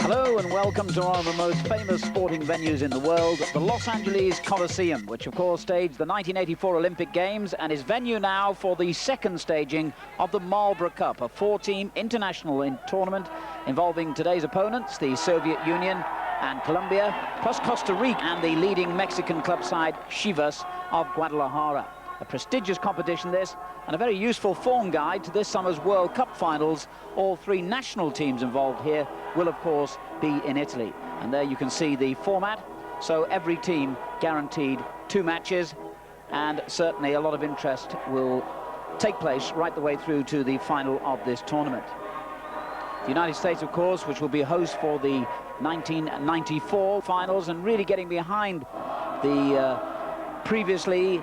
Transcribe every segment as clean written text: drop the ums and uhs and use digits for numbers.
Hello and welcome to one of the most famous sporting venues in the world, the Los-Angeles Colosseum, which of course staged the 1984 Olympic Games and is venue now for the second staging of the Marlboro Cup, a four-team international tournament involving today's opponents, the Soviet Union and Colombia, plus Costa Rica and the leading Mexican club side, Chivas of Guadalajara. A prestigious competition this, and a very useful form guide to this summer's World Cup finals. All three national teams involved here will, of course, be in Italy. And there you can see the format. So every team guaranteed 2 matches, and certainly a lot of interest will take place right the way through to the final of this tournament. The United States, of course, which will be host for the 1994 finals, and really getting behind the previously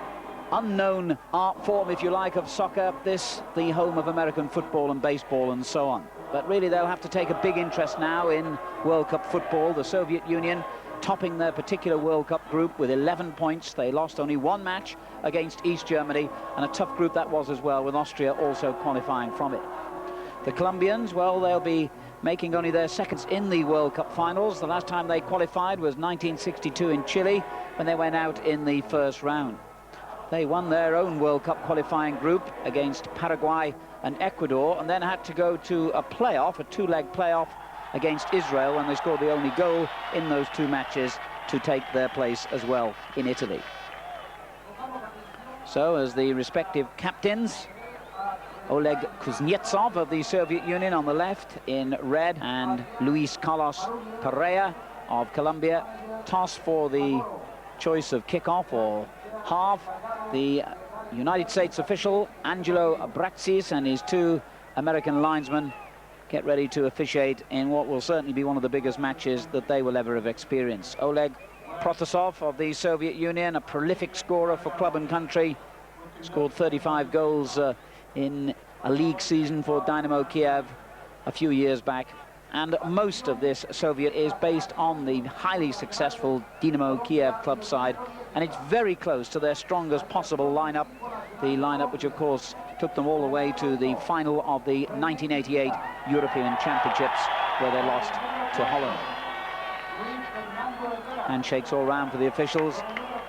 unknown art form, if you like, of soccer, this the home of American football and baseball and so on. But really they'll have to take a big interest now in World Cup football. The Soviet Union topping their particular World Cup group with 11 points. They lost only 1 match against East Germany, and a tough group that was as well, with Austria also qualifying from it. The Colombians, well, they'll be making only their seconds in the World Cup finals. The last time they qualified was 1962 in Chile, when they went out in the first round. They won their own World Cup qualifying group against Paraguay and Ecuador, and then had to go to a playoff, a 2-leg playoff against Israel, and they scored the only goal in those 2 matches to take their place as well in Italy. So as the respective captains, Oleg Kuznetsov of the Soviet Union on the left in red, and Luis Carlos Perez of Colombia toss for the choice of kickoff or half. The United States official Angelo Bratsis and his 2 American linesmen get ready to officiate in what will certainly be one of the biggest matches that they will ever have experienced. Oleg Protasov of the Soviet Union, a prolific scorer for club and country, scored 35 goals in a league season for Dynamo Kiev a few years back. And most of this Soviet is based on the highly successful Dynamo Kiev club side, and it's very close to their strongest possible lineup, the lineup which of course took them all the way to the final of the 1988 European Championships, where they lost to Holland. Handshakes all round for the officials,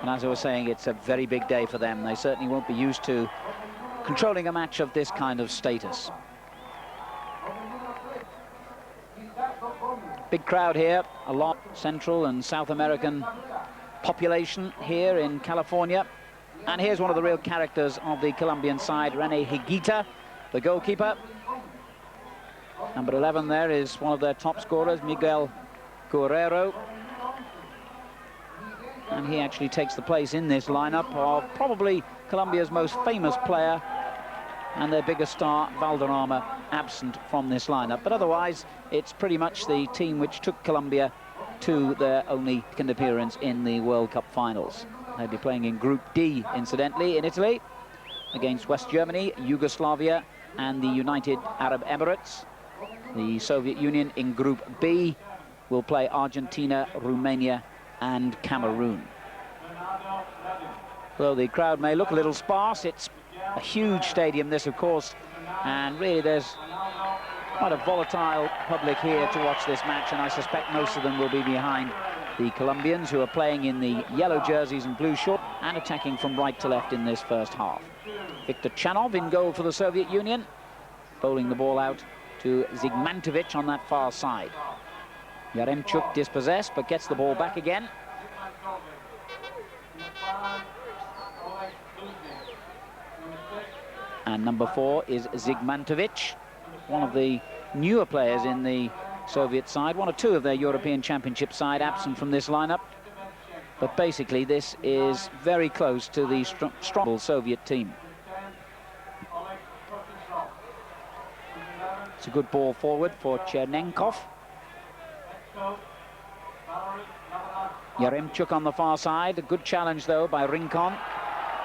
and as I was saying, it's a very big day for them. They certainly won't be used to controlling a match of this kind of status. Big crowd here, a lot Central and South American population here in California. And here's one of the real characters of the Colombian side, René Higuita, the goalkeeper. Number 11 there is one of their top scorers, Miguel Gurero. And he actually takes the place in this lineup of probably Colombia's most famous player, and their biggest star, Valderrama, absent from this lineup. But otherwise, it's pretty much the team which took Colombia to their only second appearance in the World Cup finals. They'll be playing in Group D, incidentally, in Italy, against West Germany, Yugoslavia, and the United Arab Emirates. The Soviet Union in Group B will play Argentina, Romania, and Cameroon. Though the crowd may look a little sparse, it's a huge stadium, this, of course, and really there's quite a volatile public here to watch this match, and I suspect most of them will be behind the Colombians, who are playing in the yellow jerseys and blue shorts and attacking from right to left in this first half. Viktor Chanov in goal for the Soviet Union, bowling the ball out to Zigmantovic on that far side. Yaremchuk dispossessed, but gets the ball back again. And number 4 is Zigmantovic, one of the newer players in the Soviet side, 1 or 2 of their European Championship side absent from this lineup. But basically this is very close to the strong Soviet team. It's a good ball forward for Chernenkov. Yaremchuk on the far side, a good challenge though by Rynkan.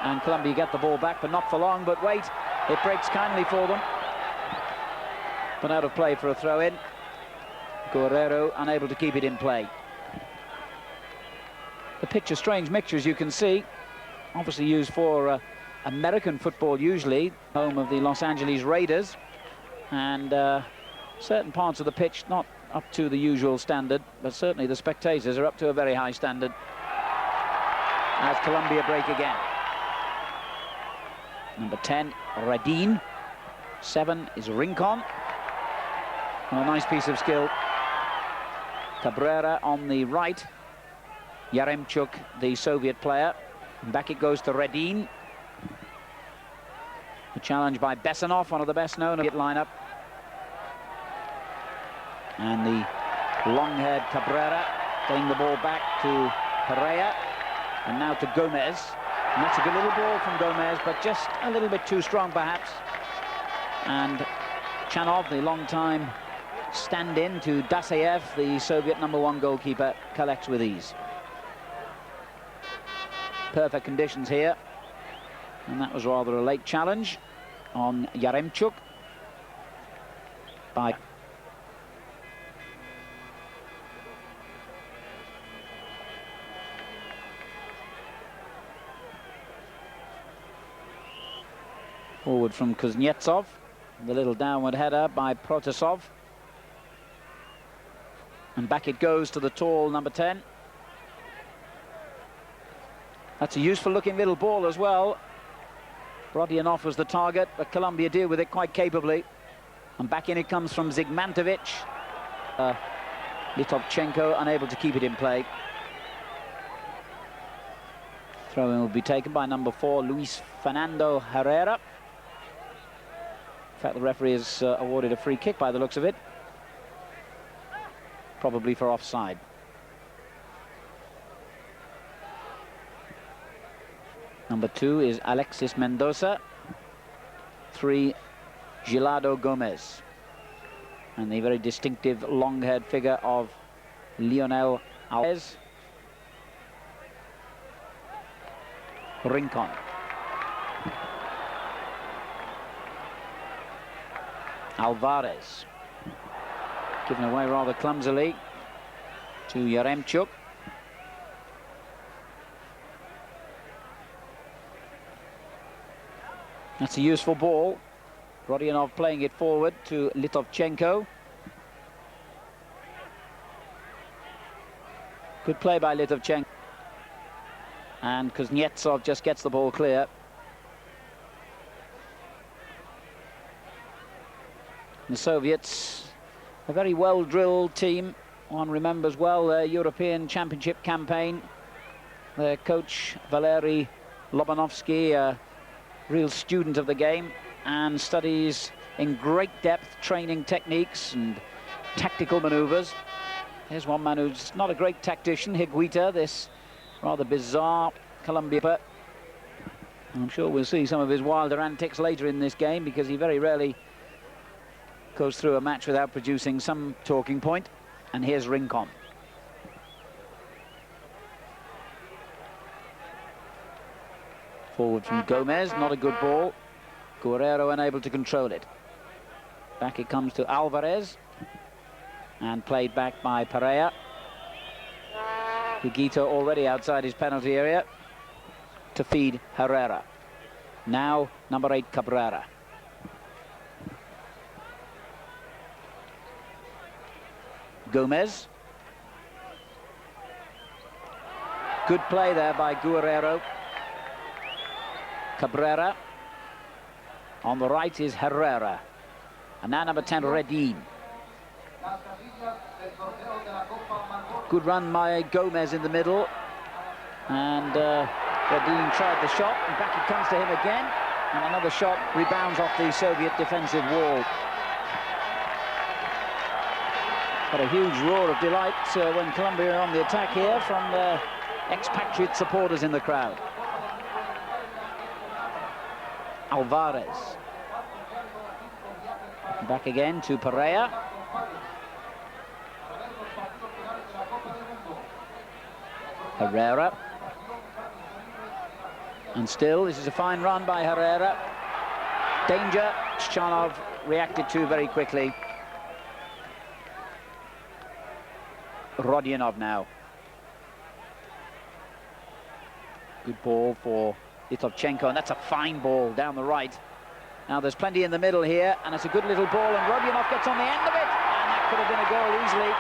And Colombia get the ball back, but not for long. But wait, it breaks kindly for them. But out of play for a throw-in. Gherrero unable to keep it in play. The pitch, a strange mixture, as you can see. Obviously used for American football usually, home of the Los Angeles Raiders. And certain parts of the pitch not up to the usual standard, but certainly the spectators are up to a very high standard. As Colombia break again. Number 10, Redin. 7 is Rинкон. And a nice piece of skill. Кабрера on the right. Yaremchuk, the Soviet player. And back it goes to Редин. A challenge by Besanov, one of the best known of the lineup. And the long-haired Kabrera getting the ball back to Perea. And now to Gomez. And that's a good little ball from Gomez, but just a little bit too strong, perhaps. And Chanov, the long-time stand-in to Dasayev, the Soviet #1 goalkeeper, collects with ease. Perfect conditions here. And that was rather a late challenge on Yaremchuk. By forward from Kuznetsov. The little downward header by Protasov. And back it goes to the tall number 10. That's a useful looking little ball as well. Rodionov was the target, but Colombia deal with it quite capably. And back in it comes from Zigmantovic. Litovchenko unable to keep it in play. Throw-in will be taken by number 4, Luis Fernando Errera. In fact, the referee has awarded a free kick by the looks of it. Probably for offside. Number 2 is Alexis Mendоса. 3, Gilado Gomez. And the very distinctive long-haired figure of Lionel Alvarez. Rинкон. Альварес. Given away rather clumsily to Yaremchuk. That's a useful ball. Rodionov playing it forward to Litovchenko. Good play by Litovchenko. And Kuznetsov just gets the ball clear. The Soviets, a very well-drilled team. One remembers well their European Championship campaign. Their coach, Valery Lobanovsky, a real student of the game, and studies in great depth training techniques and tactical maneuvers. Here's one man who's not a great tactician, Igita, this rather bizarre Colombia. I'm sure we'll see some of his wilder antics later in this game, because he very rarely goes through a match without producing some talking point. And here's Rинкон. Forward from Gomez, not a good ball. Gherreiro unable to control it. Back it comes to Альварес. And played back by Perea. Igita already outside his penalty area to feed Errera. Now number 8, Kabrera. Gomez. Good play there by Gherreiro. Kabrera. On the right is Errera. And now number 10, Redin. Good run by Gomez in the middle. And Redin tried the shot, and back it comes to him again. And another shot rebounds off the Soviet defensive wall. But a huge roar of delight when Colombia are on the attack here from the expatriate supporters in the crowd. Альварес. Back again to Perea. Errera. And still, this is a fine run by Errera. Danger. Chanov reacted to very quickly. Rodionov now. Good ball for Litovchenko, and that's a fine ball down the right. Now there's plenty in the middle here, and it's a good little ball, and Rodionov gets on the end of it, and that could have been a goal easily.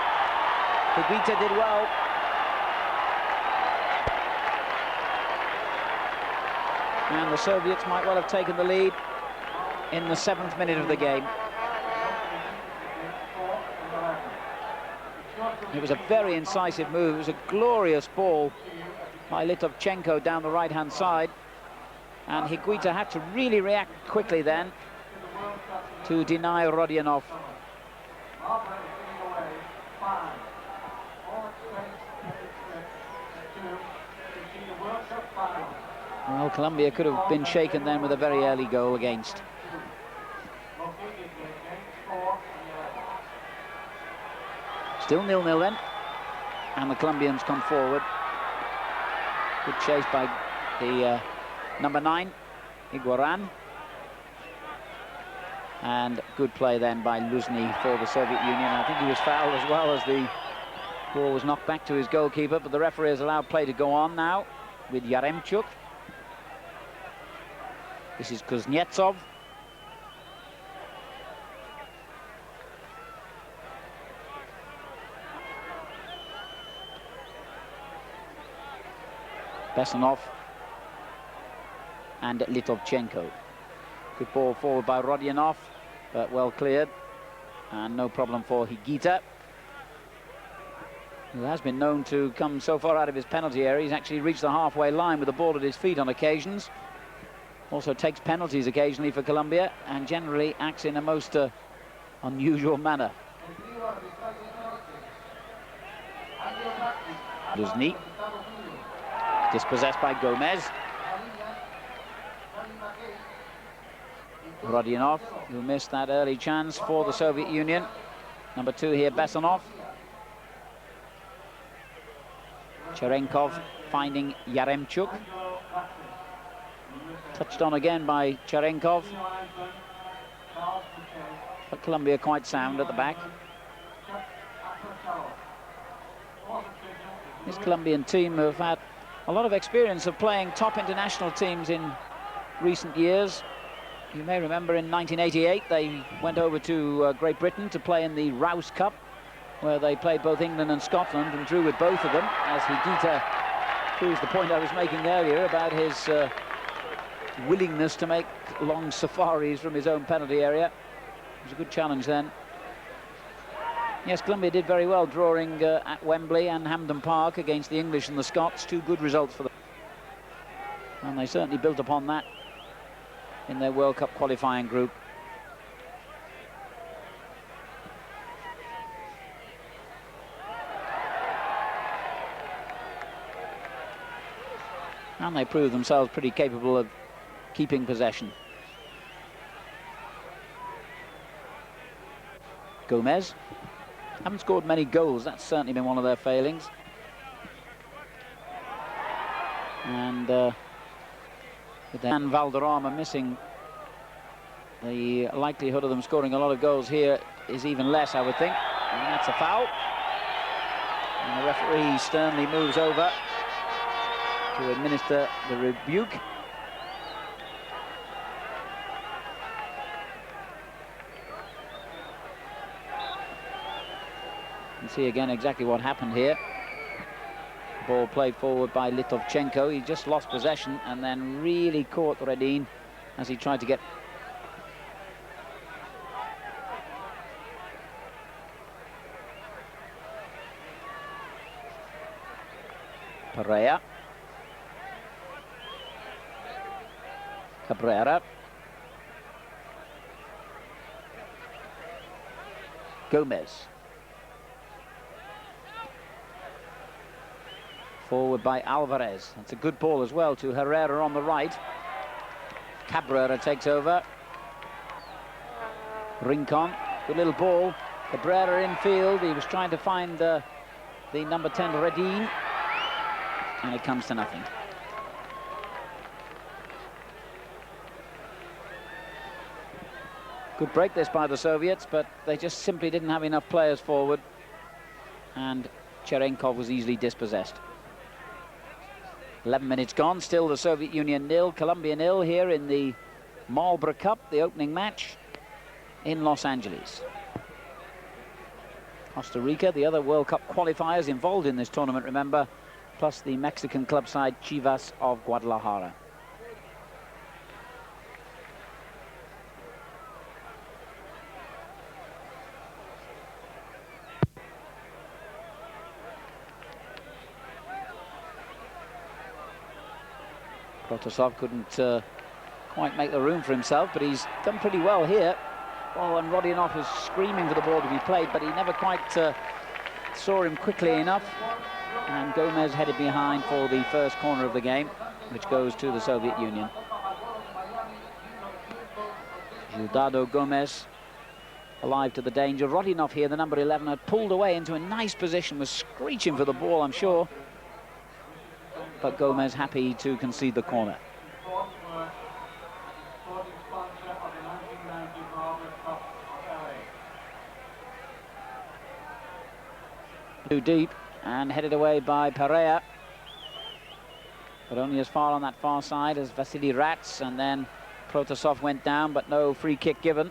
Igita did well. And the Soviets might well have taken the lead in the 7th minute of the game. It was a very incisive move. It was a glorious ball by Litovchenko down the right-hand side. And Higuita had to really react quickly then to deny Rodionov. Well, Colombia could have been shaken then with a very early goal against. Still 0-0 then, and the Colombians come forward. Good chase by the number 9, Igouaran. And good play then by Luzny for the Soviet Union. I think he was fouled as well as the ball was knocked back to his goalkeeper, but the referee has allowed play to go on now with Yaremchuk. This is Kuznetsov. Besanov and Litovchenko. Good ball forward by Rodionov, but well cleared, and no problem for Higuita, who has been known to come so far out of his penalty area. He's actually reached the halfway line with the ball at his feet on occasions. Also takes penalties occasionally for Colombia, and generally acts in a most unusual manner. Luzny, dispossessed by Gomez. Rodionov, who missed that early chance for the Soviet Union. Number 2 here, Besanov. Cherenkov finding Yaremchuk. Touched on again by Cherenkov. But Colombia quite sound at the back. This Colombian team have had a lot of experience of playing top international teams in recent years. You may remember in 1988 they went over to Great Britain to play in the Rouse Cup, where they played both England and Scotland and drew with both of them, as Higuita proves the point I was making earlier about his willingness to make long safaris from his own penalty area. It was a good challenge then. Yes, Colombia did very well drawing at Wembley and Hampden Park against the English and the Scots. 2 good results for them. And they certainly built upon that in their World Cup qualifying group. And they proved themselves pretty capable of keeping possession. Gomez haven't scored many goals. That's certainly been one of their failings. And with Dan Valderrama missing, the likelihood of them scoring a lot of goals here is even less, I would think. And that's a foul. And the referee sternly moves over to administer the rebuke. You can see again exactly what happened here. Ball played forward by Litovchenko. He just lost possession and then really caught Redin as he tried to get... Perea. Kabrera. Gomez. Forward by Альварес. That's a good ball as well to Эррера on the right. Кабрера takes over. Rинкon, good little ball. Kabrera in field. He was trying to find the number 10 Redin, and it comes to nothing. Good break this by the Soviets, but they just simply didn't have enough players forward, and Cherenkov was easily dispossessed. 11 minutes gone, still the Soviet Union 0, Colombia 0 here in the Marlboro Cup, the opening match in Los Angeles. Costa Rica, the other World Cup qualifiers involved in this tournament, remember, plus the Mexican club side Chivas of Guadalajara. Protasov couldn't quite make the room for himself, but he's done pretty well here. Oh, and Rodionov was screaming for the ball to be played, but he never quite saw him quickly enough. And Gomez headed behind for the first corner of the game, which goes to the Soviet Union. Gildado Gomez alive to the danger. Rodionov here, the number 11, had pulled away into a nice position, was screeching for the ball, I'm sure. But Gomez happy to concede the corner. Too deep and headed away by Perea, but only as far on that far side as Vasily Rats, and then Protasov went down, but no free kick given.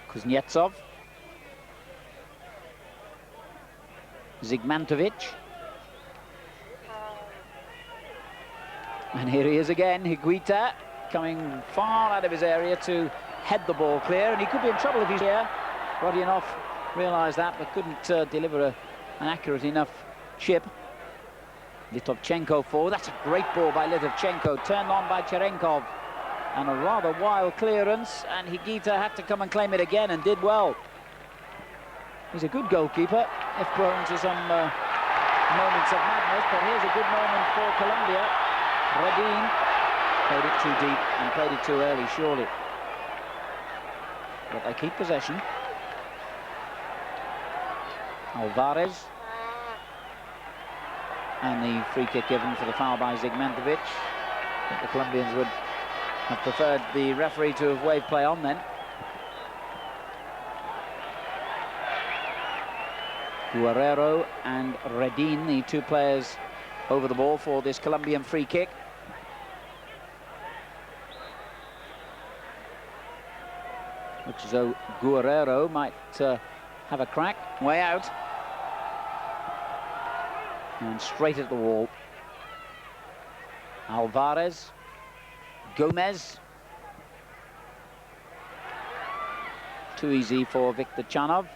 Kuznetsov, Zigmantovic, and here he is again, Igita, coming far out of his area to head the ball clear, and he could be in trouble if he's here. Rodionov realised that, but couldn't deliver an accurate enough chip. Litovchenko forward. That's a great ball by Litovchenko, turned on by Cherenkov, and a rather wild clearance, and Igita had to come and claim it again, and did well. He's a good goalkeeper, if prone to some moments of madness, but here's a good moment for Colombia. Redin played it too deep and played it too early, surely. But they keep possession. Альварес. And the free kick given for the foul by Zigmantovic. I think the Colombians would have preferred the referee to have waved play on then. Gherrero and Redin, the two players over the ball for this Colombian free kick. Looks as though Gherrero might have a crack. Way out. And straight at the wall. Альварес. Gomez. Too easy for Viktor Chanov,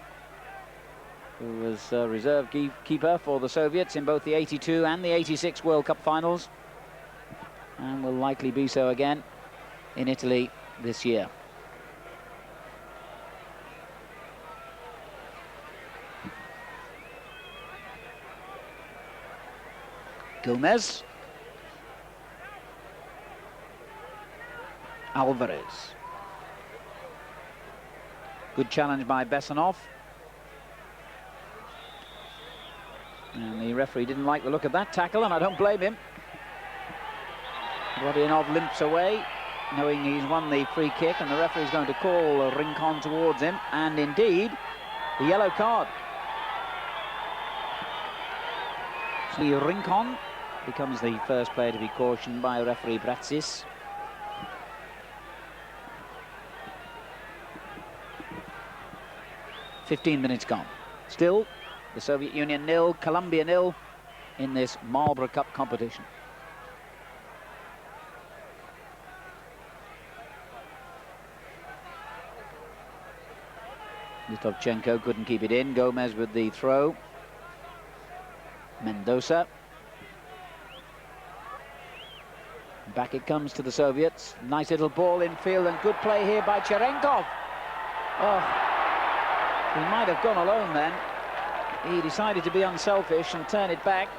who was reserve keeper for the Soviets in both the 82 and the 86 World Cup finals, and will likely be so again in Italy this year. Gomez. Альварес. Good challenge by Besanov. And the referee didn't like the look of that tackle, and I don't blame him. Rodionov limps away, knowing he's won the free kick, and the referee's going to call Rинкон towards him, and indeed, the yellow card. So Rинкон becomes the first player to be cautioned by referee Bratsis. "15 minutes gone. Still, the Soviet Union 0, Colombia 0 in this Marlboro Cup competition. Litovchenko couldn't keep it in. Gomez with the throw. Mendosa. Back it comes to the Soviets. Nice little ball in field, and good play here by Cherenkov. Oh, he might have gone alone then. He decided to be unselfish and turn it back,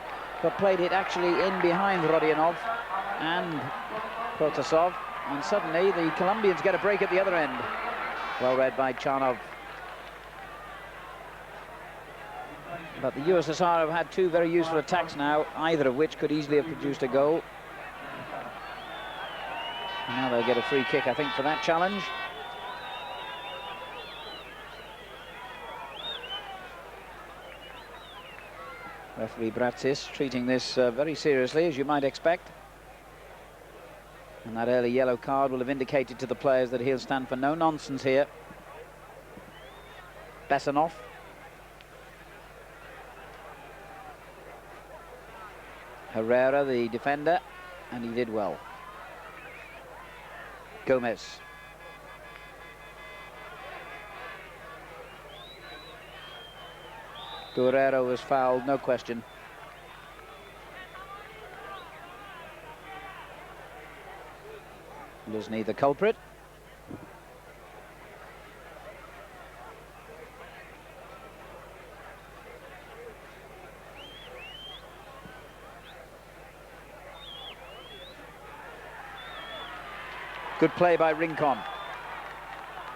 but played it actually in behind Rodionov and Protasov, and suddenly the Colombians get a break at the other end. Well read by Chanov. But the USSR have had two very useful attacks now, either of which could easily have produced a goal. And now they'll get a free kick, I think, for that challenge. Referee Bratsis treating this very seriously, as you might expect. And that early yellow card will have indicated to the players that he'll stand for no nonsense here. Besanoff. Errera, the defender, and he did well. Gomez. Gherrero was fouled, no question. Luzny the culprit. Good play by Rинкон.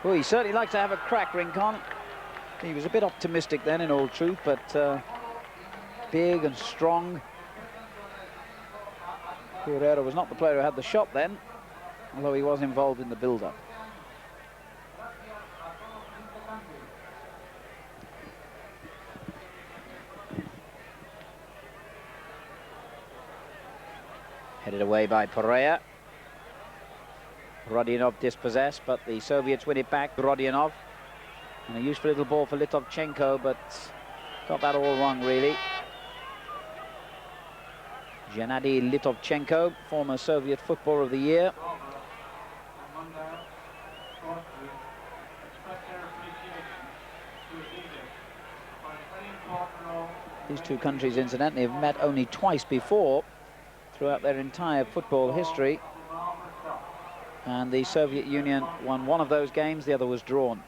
Oh, he certainly likes to have a crack, Rинкон. He was a bit optimistic then, in all truth, but big and strong. Gherrero was not the player who had the shot then, although he was involved in the build-up. Headed away by Perea. Rodionov dispossessed, but the Soviets win it back. Rodionov. And a useful little ball for Litovchenko, but got that all wrong, really. Gennady Litovchenko, former Soviet Footballer of the Year. These two countries, incidentally, have met only twice before throughout their entire football history. And the Soviet Union won one of those games, the other was drawn.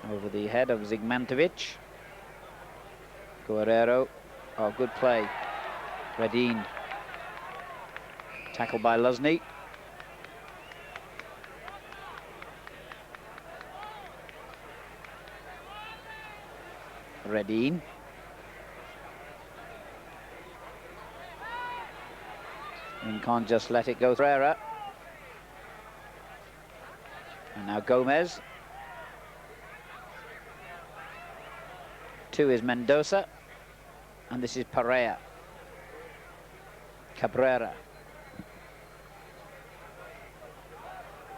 Over the head of Zigmantovic. Gherrero. Oh, good play. Redin. Tackled by Luzny. Redin. And can't just let it go. Errera. And now Gomez. 2 is Mendоса. And this is Perea. Кабрера.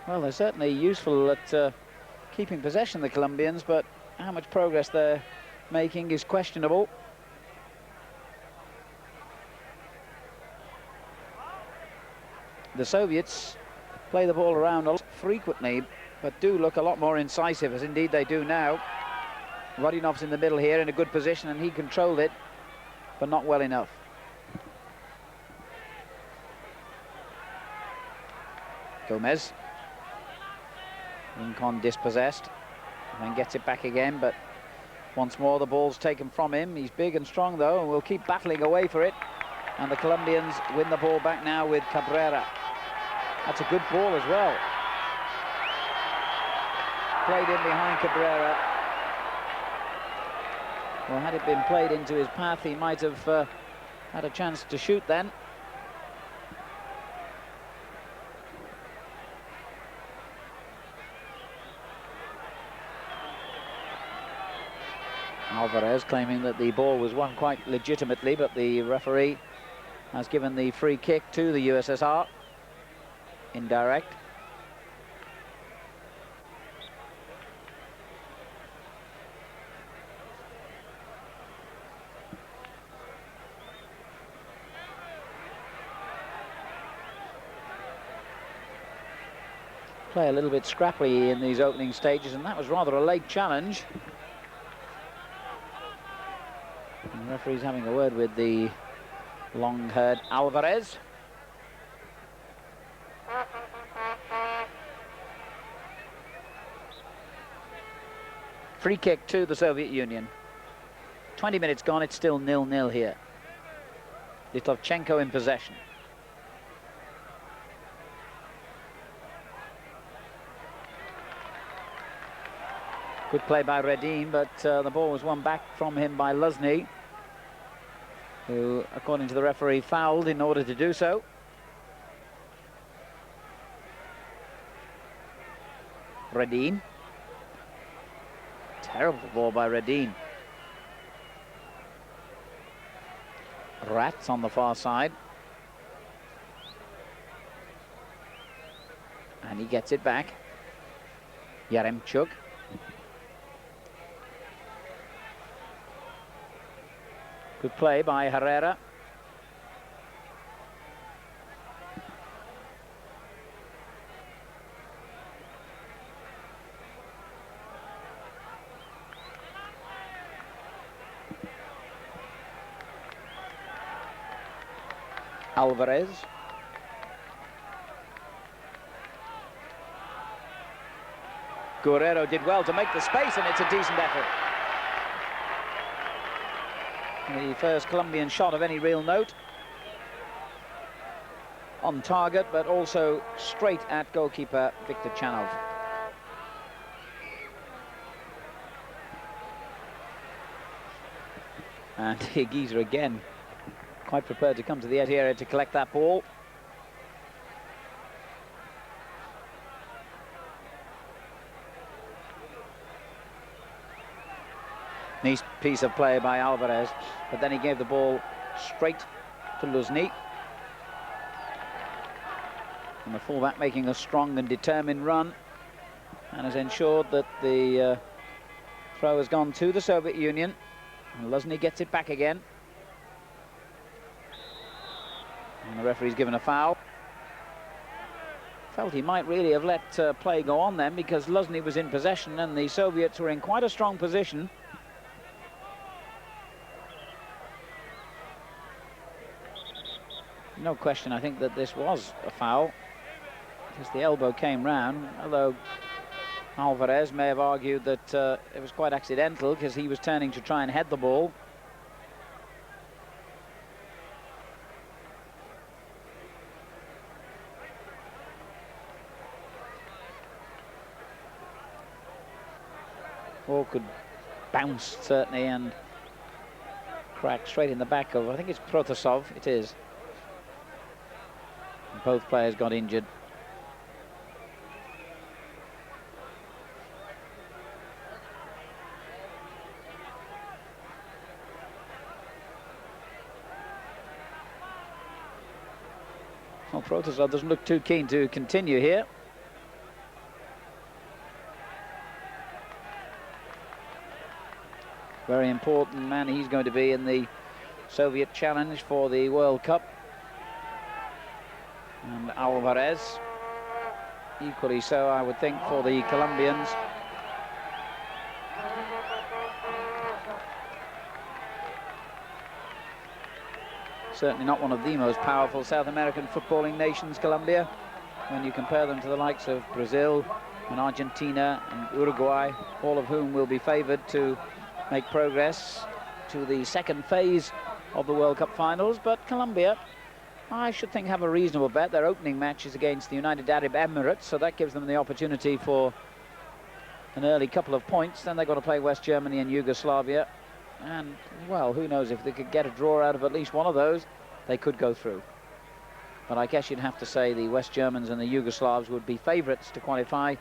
Well, they're certainly useful at keeping possession, the Colombians, but how much progress they're making is questionable. The Soviets play the ball around a lot frequently, but do look a lot more incisive, as indeed they do now. Rodionov's in the middle here in a good position, and he controlled it, but not well enough. Gomez. Rинкон dispossessed, and then gets it back again, but once more the ball's taken from him. He's big and strong, though, and will keep battling away for it. And the Colombians win the ball back now with Kабрера. That's a good ball as well. Played in behind Kабрера. Well, had it been played into his path, he might have had a chance to shoot then. Альварес claiming that the ball was won quite legitimately, but the referee has given the free kick to the USSR. Indirect. Play a little bit scrappy in these opening stages, and that was rather a late challenge. And the referee's having a word with the long-haired Альварес. Free kick to the Soviet Union. 20 minutes gone, it's still 0-0 here. Litovchenko in possession. Good play by Redin, but the ball was won back from him by Luzny, who, according to the referee, fouled in order to do so. Redin. Terrible ball by Redin. Rats on the far side. And he gets it back. Yaremchuk. Good play by Errera. Альварес. Gherreiro did well to make the space, and it's a decent effort. The first Colombian shot of any real note. On target, but also straight at goalkeeper Victor Chanov. And Iggita again, quite prepared to come to the edge area to collect that ball. Nice piece of play by Альварес, but then he gave the ball straight to Luzny. And the fullback making a strong and determined run, and has ensured that the throw has gone to the Soviet Union. And Luzny gets it back again. And the referee's given a foul. Felt he might really have let play go on then, because Luzny was in possession and the Soviets were in quite a strong position. No question, I think that this was a foul, because the elbow came round, although Альварес may have argued that it was quite accidental, because he was turning to try and head the ball. Ball could bounce, certainly, and crack straight in the back of, I think it's Protasov, it is. And both players got injured. Well, Protasov doesn't look too keen to continue here. Very important man he's going to be in the Soviet challenge for the World Cup. And Альварес, equally so, I would think, for the Colombians. Certainly not one of the most powerful South American footballing nations, Colombia, when you compare them to the likes of Brazil and Argentina and Uruguay, all of whom will be favoured to make progress to the second phase of the World Cup finals. But Colombia, I should think, have a reasonable bet. Their opening match is against the United Arab Emirates, so that gives them the opportunity for an early couple of points. Then they've got to play West Germany and Yugoslavia. And, well, who knows, if they could get a draw out of at least one of those, they could go through. But I guess you'd have to say the West Germans and the Yugoslavs would be favourites to qualify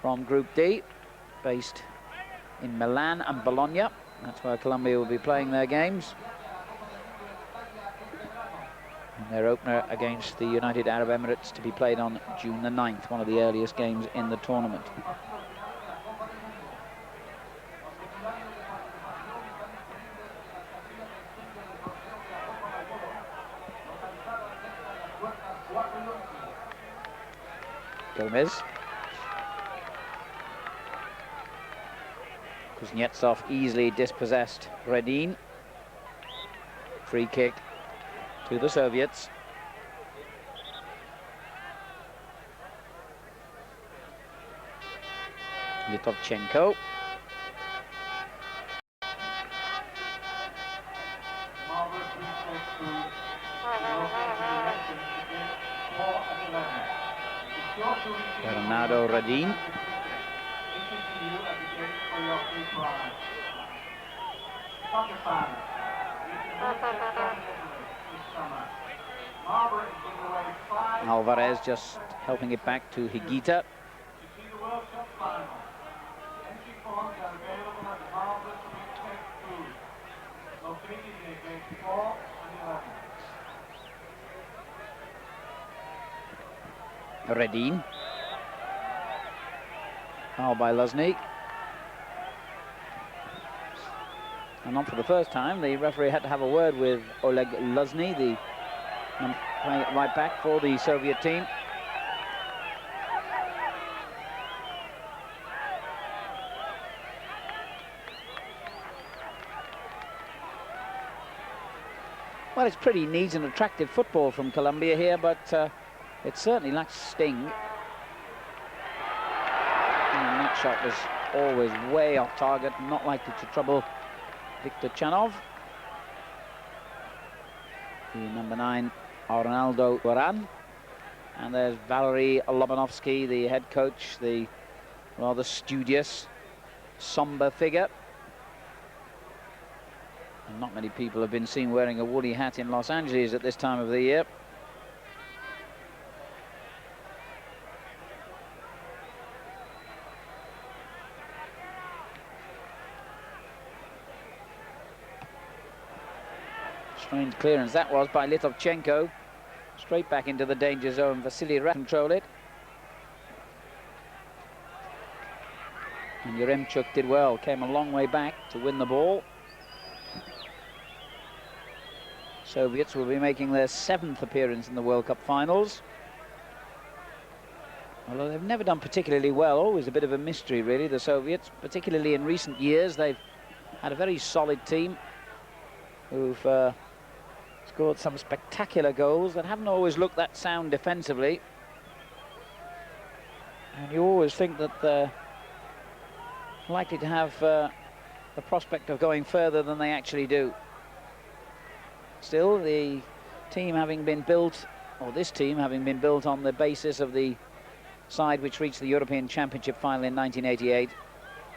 from Group D, based in Milan and Bologna. That's where Colombia will be playing their games. And their opener against the United Arab Emirates to be played on June the 9th, one of the earliest games in the tournament. Gomez. Kuznetsov easily dispossessed Redin. Free kick to the Soviets. Litovchenko. Fernando Redin. Альварес just helping it back to Igita. Redin. Foul by Luzny. And not for the first time, the referee had to have a word with Oleg Luzny, the right back for the Soviet team. Well, it's pretty neat and attractive football from Colombia here, but it certainly lacks sting. And that shot was always way off target, not likely to trouble Victor Chanov. The number 9, Arnaldo Igguaraen. And there's Valery Lobanovsky, the head coach, the rather studious, somber figure. And not many people have been seen wearing a woolly hat in Los Angeles at this time of the year. Strange clearance that was by Litovchenko. Straight back into the danger zone. Vasily control it. And Yaremchuk did well. Came a long way back to win the ball. Soviets will be making their 7th appearance in the World Cup finals. Although they've never done particularly well. Always a bit of a mystery, really, the Soviets. Particularly in recent years, they've had a very solid team who've scored some spectacular goals that haven't always looked that sound defensively. And you always think that they're likely to have the prospect of going further than they actually do. Still, the team having been built, or this team having been built on the basis of the side which reached the European Championship final in 1988,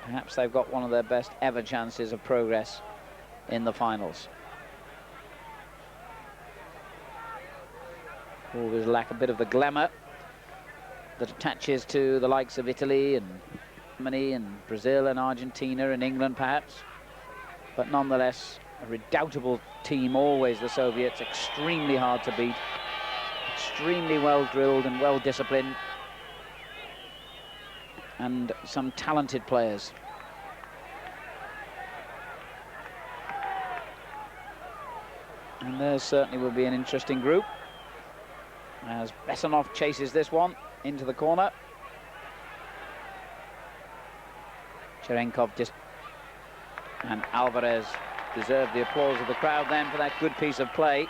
perhaps they've got one of their best ever chances of progress in the finals. Always lack a bit of the glamour that attaches to the likes of Italy and Germany and Brazil and Argentina and England, perhaps. But nonetheless, a redoubtable team, always the Soviets, extremely hard to beat, extremely well drilled and well disciplined, and some talented players. And there certainly will be an interesting group as Besanov chases this one into the corner. Cherenkov and Альварес deserved the applause of the crowd then for that good piece of play.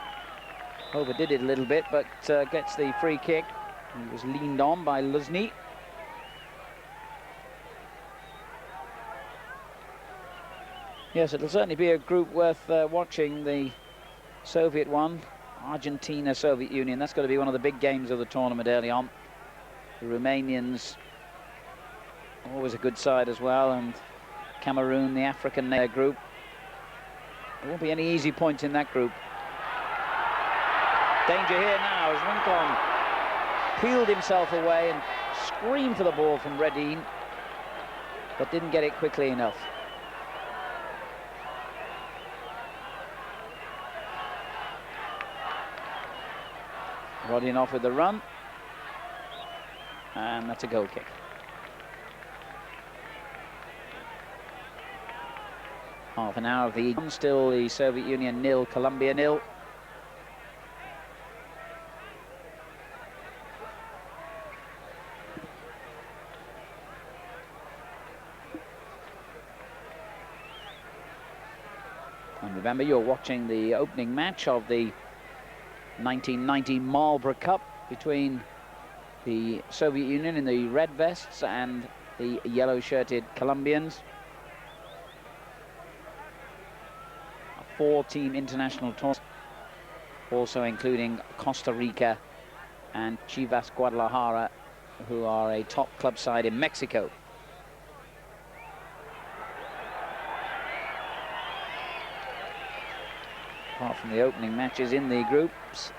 Overdid it a little bit, but gets the free kick. He was leaned on by Luzny. Yes, it'll certainly be a group worth watching, the Soviet one. Argentina, Soviet Union, that's got to be one of the big games of the tournament early on. The Romanians, always a good side as well, and Cameroon, the African group. There won't be any easy points in that group. Danger here now as Rincon peeled himself away and screamed for the ball from Redin, but didn't get it quickly enough. Rodionov with the run, and that's a goal kick. Half an hour of the still the Soviet Union 0, Colombia 0. And remember, you're watching the opening match of the 1990 Marlboro Cup between the Soviet Union in the red vests and the yellow-shirted Colombians. A 4-team international tournament, also including Costa Rica and Chivas Guadalajara, who are a top club side in Mexico. Apart from the opening matches in the groups,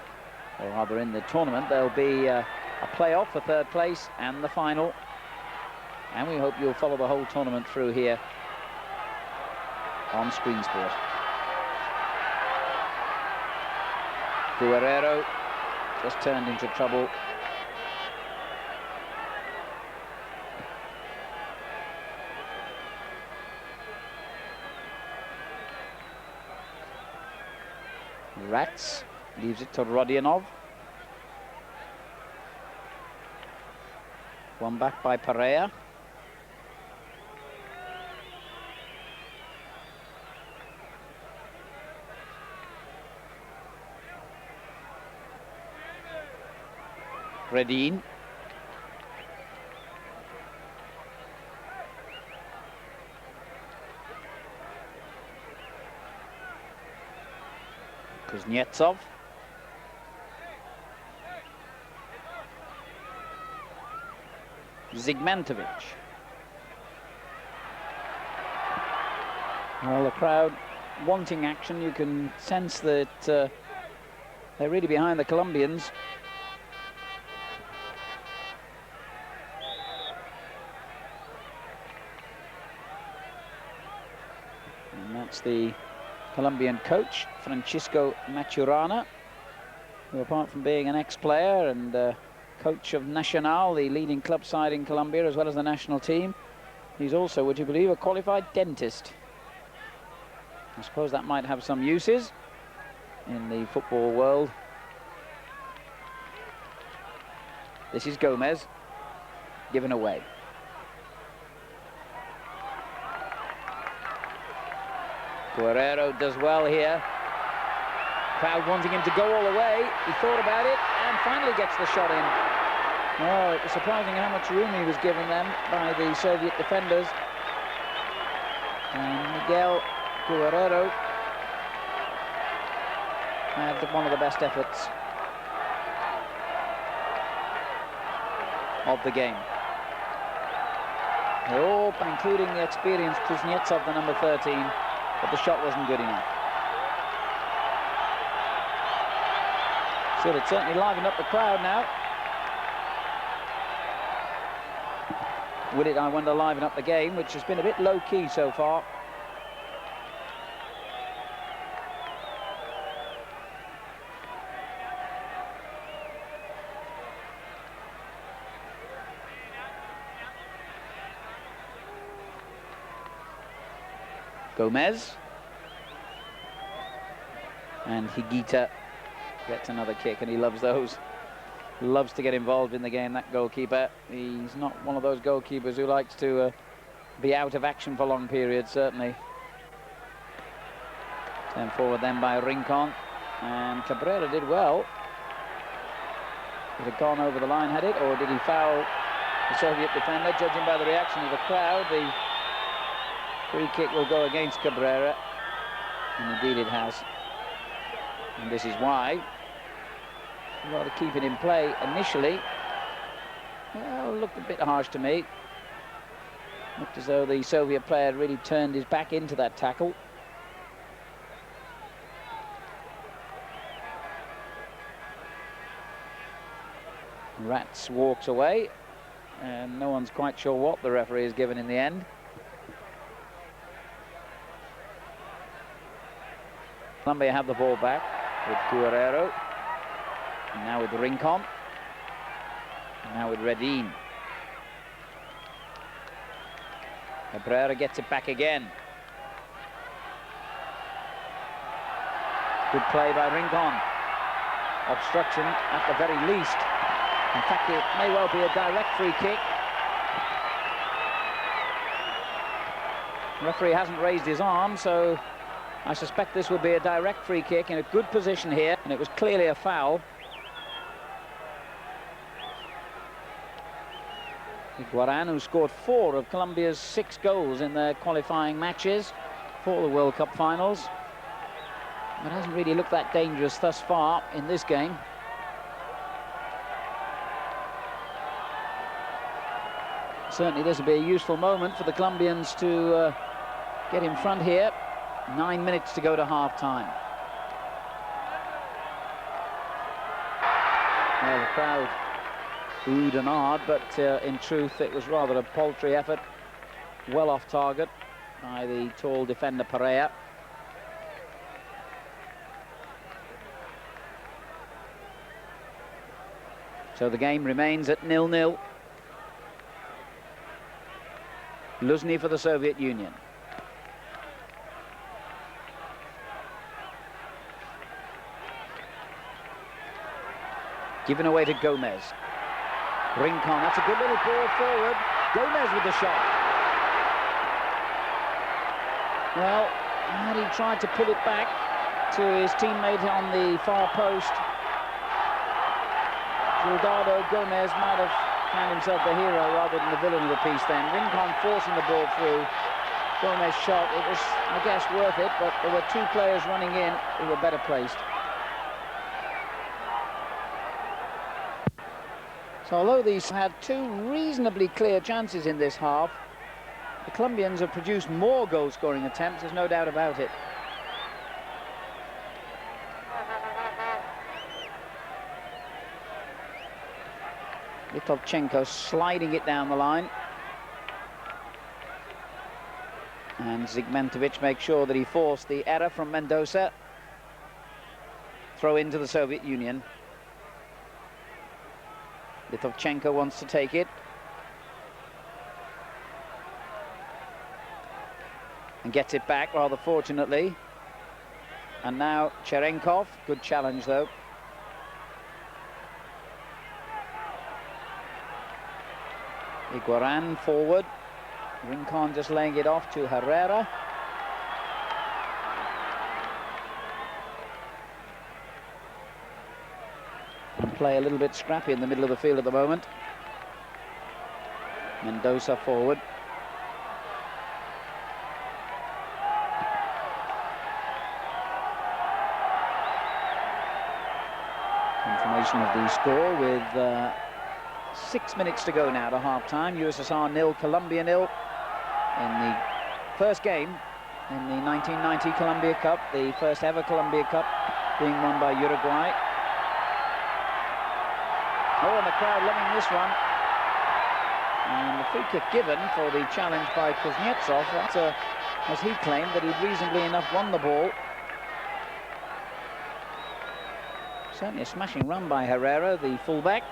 or rather in the tournament, there'll be a playoff for third place and the final. And we hope you'll follow the whole tournament through here on Screen Sport. Gherrero just turned into trouble Rats leaves it to Rodionov. One back by Perea. Redin. Kuznetsov. Zigmantovic. Well, the crowd wanting action. You can sense that they're really behind the Colombians. And that's the Colombian coach, Francisco Maturana, who, apart from being an ex-player and coach of Nacional, the leading club side in Colombia, as well as the national team, he's also, would you believe, a qualified dentist. I suppose that might have some uses in the football world. This is Gomez, given away. Gherreiro does well here. Crowd wanting him to go all the way. He thought about it and finally gets the shot in. Oh, it was surprising how much room he was given them by the Soviet defenders. And Miguel Gherreiro had one of the best efforts of the game. They're all, including the experienced Kuznetsov, the number 13. But the shot wasn't good enough. So it certainly livened up the crowd now. Will it, I wonder, liven up the game, which has been a bit low-key so far. Gomez. And Igita gets another kick, and he loves those. Loves to get involved in the game, that goalkeeper. He's not one of those goalkeepers who likes to be out of action for long periods, certainly. Turned forward then by Rincon. And Cabrera did well. Would have gone over the line, had it, or did he foul the Soviet defender? Judging by the reaction of the crowd, the free kick will go against Cabrera, and indeed it has. And this is why, rather keep it in play initially. Well, looked a bit harsh to me. Looked as though the Soviet player really turned his back into that tackle. Rats walks away, and no one's quite sure what the referee has given in the end. Colombia have the ball back with Gherreiro, and now with Rincon, and now with Redin. Cabrera gets it back again. Good play by Rincon. Obstruction at the very least. In fact, it may well be a direct free kick. The referee hasn't raised his arm, so I suspect this will be a direct free kick in a good position here, and it was clearly a foul. Iguaraen, who scored 4 of Colombia's 6 goals in their qualifying matches for the World Cup finals, but hasn't really looked that dangerous thus far in this game. Certainly this will be a useful moment for the Colombians to get in front here. 9 minutes to go to half-time. Well, the crowd oohed and ahed, but in truth it was rather a paltry effort. Well off target by the tall defender Perea. So the game remains at 0-0. Luzhny for the Soviet Union. Given away to Gomez. Rincon, that's a good little ball forward. Gomez with the shot. Well, had he tried to pull it back to his teammate on the far post, Gildardo Gomez might have found himself the hero rather than the villain of the piece then. Rincon forcing the ball through. Gomez shot. It was, I guess, worth it, but there were two players running in who were better placed. So although these had two reasonably clear chances in this half, the Colombians have produced more goal-scoring attempts, there's no doubt about it. Litovchenko sliding it down the line. And Zigmantovic makes sure that he forced the error from Mendоса. Throw into the Soviet Union. Litovchenko wants to take it. And gets it back rather fortunately. And now Cherenkov, good challenge though. Igуараен forward. Rincon just laying it off to Эррера. And play a little bit scrappy in the middle of the field at the moment. Mendоса forward. Confirmation of the score with 6 minutes to go now to half-time. USSR 0, Colombia 0 in the first game in the 1990 Colombia Cup, the first ever Colombia Cup being won by Uruguay. Oh, and the crowd loving this one. And the free kick given for the challenge by Kuznetsov. That's as he claimed that he'd reasonably enough won the ball. Certainly a smashing run by Errera, the fullback.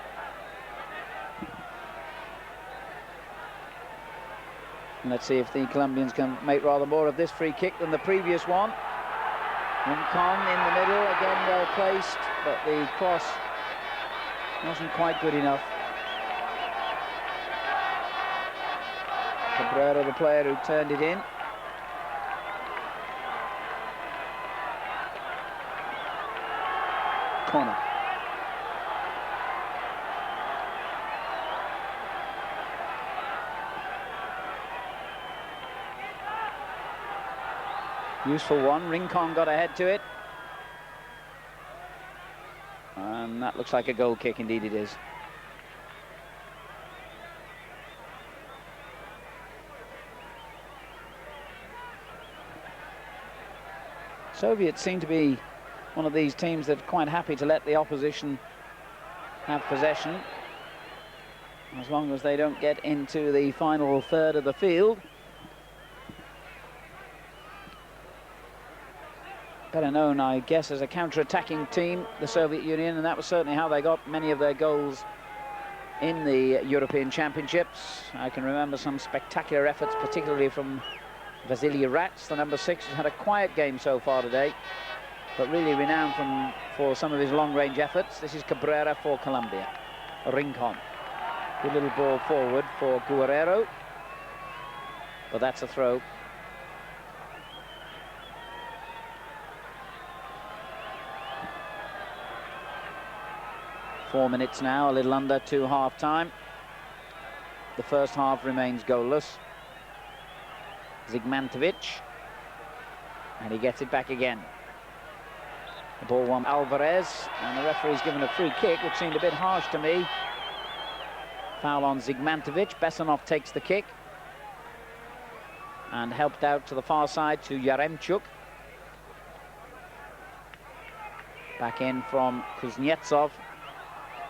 And let's see if the Colombians can make rather more of this free kick than the previous one. Rincon in the middle, again well placed, but the cross wasn't quite good enough. Kabrera, the player who turned it in. Corner. Useful one. Rincon got ahead to it. And that looks like a goal kick, indeed it is. Soviets seem to be one of these teams that are quite happy to let the opposition have possession, as long as they don't get into the final third of the field. Better known, I guess, as a counter-attacking team, the Soviet Union, and that was certainly how they got many of their goals in the European Championships. I can remember some spectacular efforts, particularly from Vasily Rats, the number 6, who's had a quiet game so far today, but really renowned for some of his long-range efforts. This is Cabrera for Colombia. Rincon. Good little ball forward for Gherreiro, but that's a throw. Four minutes now, a little under to half-time. The first half remains goalless. Zigmantovic, and he gets it back again. The ball won Альварес, and the referee's given a free kick, which seemed a bit harsh to me. Foul on Zigmantovic. Besanov takes the kick, and helped out to the far side to Yaremchuk. Back in from Kuznetsov.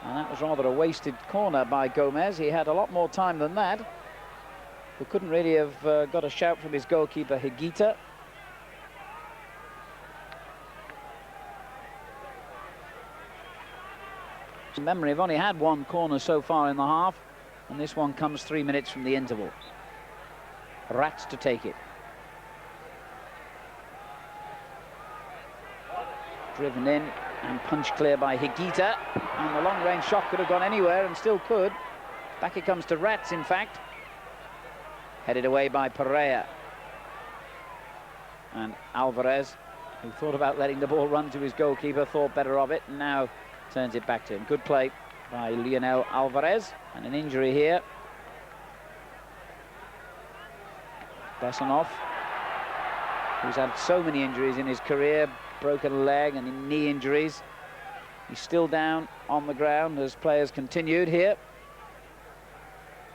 And that was rather a wasted corner by Gomez. He had a lot more time than that. He couldn't really have got a shout from his goalkeeper, Igita. From memory, I've only had one corner so far in the half, and this one comes 3 minutes from the interval. Rats to take it. Driven in And punched clear by Igita. And the long-range shot could have gone anywhere and still could. Back it comes to Rats, in fact. Headed away by Perea. And Альварес, who thought about letting the ball run to his goalkeeper, thought better of it, and now turns it back to him. Good play by Lionel Альварес. And an injury here. Bessonov, who's had so many injuries in his career, broken leg and knee injuries. He's still down on the ground as players continued here.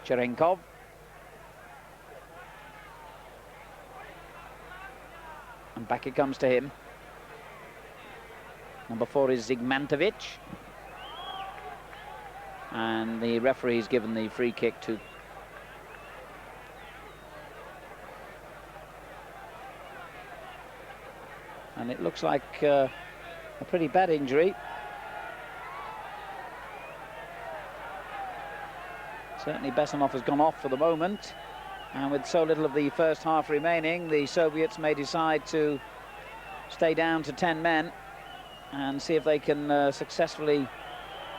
Cherenkov. And back it comes to him. Number 4 is Zigmantovic. And the referee's given the free kick to and it looks like a pretty bad injury. Certainly Bessonov has gone off for the moment, and with so little of the first half remaining, the Soviets may decide to stay down to 10 men and see if they can successfully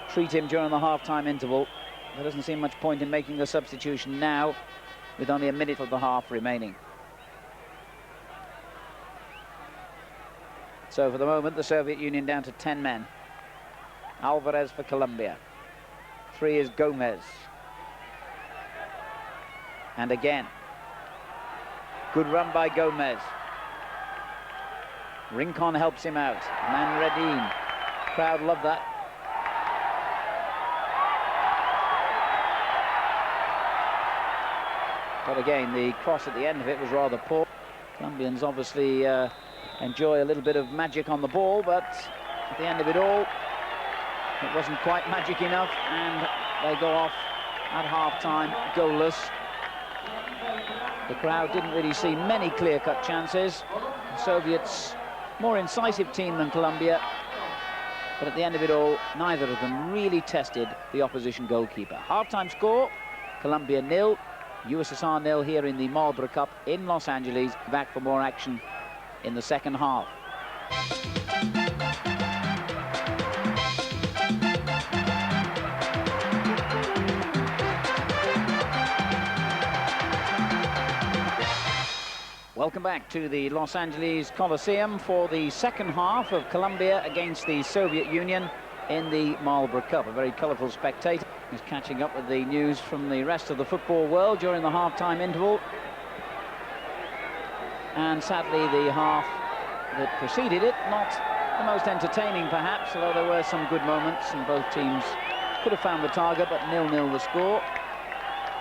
treat him during the half-time interval. There doesn't seem much point in making the substitution now, with only a minute of the half remaining. So for the moment, the Soviet Union down to 10 men. Альварес for Colombia. 3 is Gomez. And again, good run by Gomez. Rинкон helps him out. Man Redin. Crowd love that. But again, the cross at the end of it was rather poor. Colombians obviously enjoy a little bit of magic on the ball, but at the end of it all, it wasn't quite magic enough, and they go off at half-time goalless. The crowd didn't really see many clear-cut chances. The Soviets, more incisive team than Colombia, but at the end of it all, neither of them really tested the opposition goalkeeper. Half-time score, Colombia 0, USSR 0 here in the Marlboro Cup in Los Angeles. Back for more action in the second half. Welcome back to the Los Angeles Coliseum for the second half of Colombia against the Soviet Union in the Marlboro Cup. A very colourful spectator is catching up with the news from the rest of the football world during the half-time interval. And sadly, the half that preceded it, not the most entertaining perhaps, although there were some good moments and both teams could have found the target, but 0-0 the score.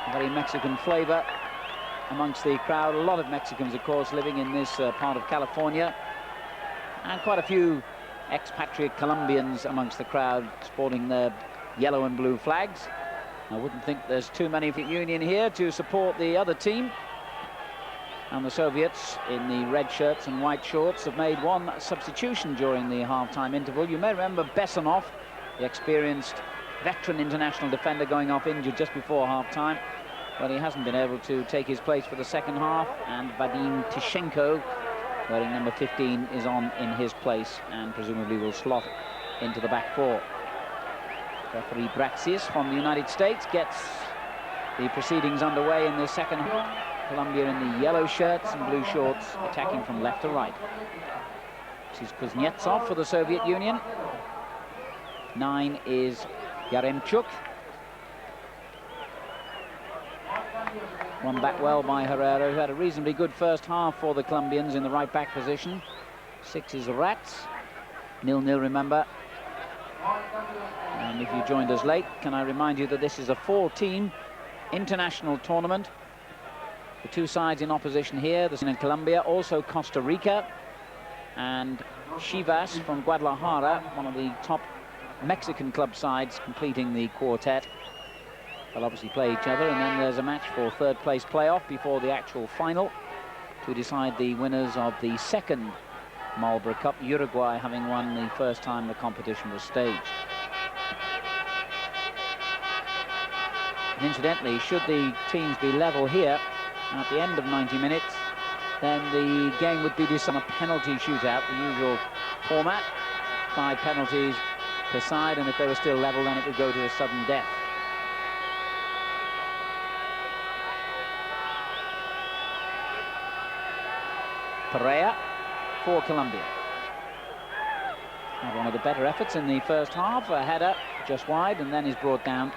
A very Mexican flavour amongst the crowd. A lot of Mexicans, of course, living in this part of California, and quite a few expatriate Colombians amongst the crowd sporting their yellow and blue flags. I wouldn't think there's too many for the Union here to support the other team. And the Soviets in the red shirts and white shorts have made one substitution during the half-time interval. You may remember Bessonov, the experienced veteran international defender, going off injured just before half-time. Well, he hasn't been able to take his place for the second half, and Vadim Tishenko, wearing number 15, is on in his place and presumably will slot into the back four. Referee Bratsis from the United States gets the proceedings underway in the second half. Colombia in the yellow shirts and blue shorts, attacking from left to right. This is Kuznetsov for the Soviet Union. 9 is Yaremchuk. Won back well by Herrera, who had a reasonably good first half for the Colombians in the right-back position. 6 is Rats. 0-0, remember. And if you joined us late, can I remind you that this is a 4-team international tournament. The two sides in opposition here, the in Colombia, also Costa Rica, and Chivas from Guadalajara, one of the top Mexican club sides completing the quartet. They'll obviously play each other, and then there's a match for third-place playoff before the actual final to decide the winners of the second Marlboro Cup, Uruguay having won the first time the competition was staged. And incidentally, should the teams be level here at the end of 90 minutes, then the game would be decided on a penalty shootout, the usual format. 5 penalties per side, and if they were still level, then it would go to a sudden death. Perea for Colombia. Had one of the better efforts in the first half. A header just wide, and then he's brought down.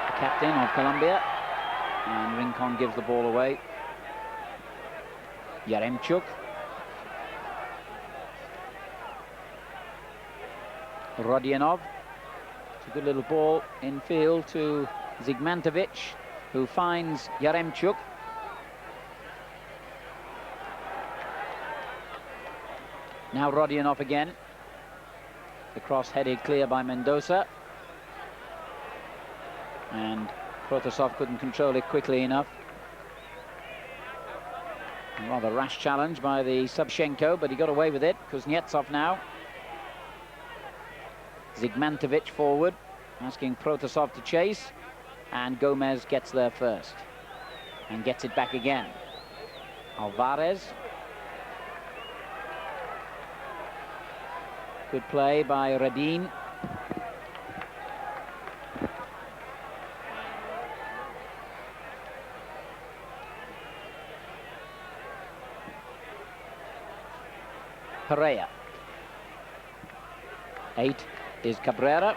The captain of Colombia, and Rинкон gives the ball away. Yaremchuk. Rodionov. It's a good little ball in field to Zigmantovic, who finds Yaremchuk. Now Rodionov again. The cross headed clear by Mendоса. And Protasov couldn't control it quickly enough. A rather rash challenge by the Subchenko, but he got away with it. Kuznetsov now. Zigmantovic forward, asking Protasov to chase. And Gomez gets there first. And gets it back again. Альварес. Good play by Redin. Perea. 8 is Kabrera.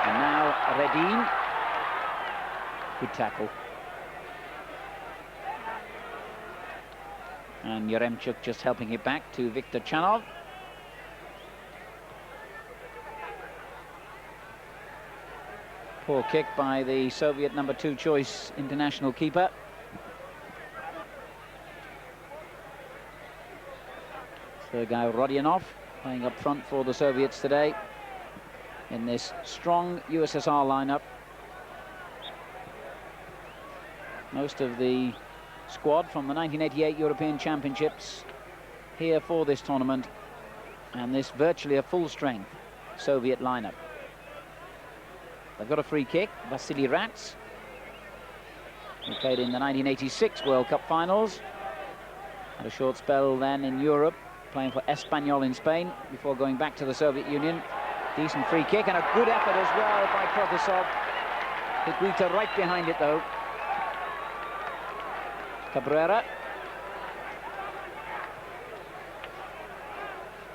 And now Redin. Good tackle. And Yaremchuk just helping it back to Viktor Chanov. Poor kick by the Soviet number 2 choice international keeper. Sergei Rodionov playing up front for the Soviets today in this strong USSR lineup. Most of the squad from the 1988 European Championships here for this tournament, and this virtually a full-strength Soviet lineup. They've got a free kick, Vasily Rats, who played in the 1986 World Cup finals. Had a short spell then in Europe, playing for Espanyol in Spain before going back to the Soviet Union. Decent free kick and a good effort as well by Protasov. Igita right behind it though. Kabrera.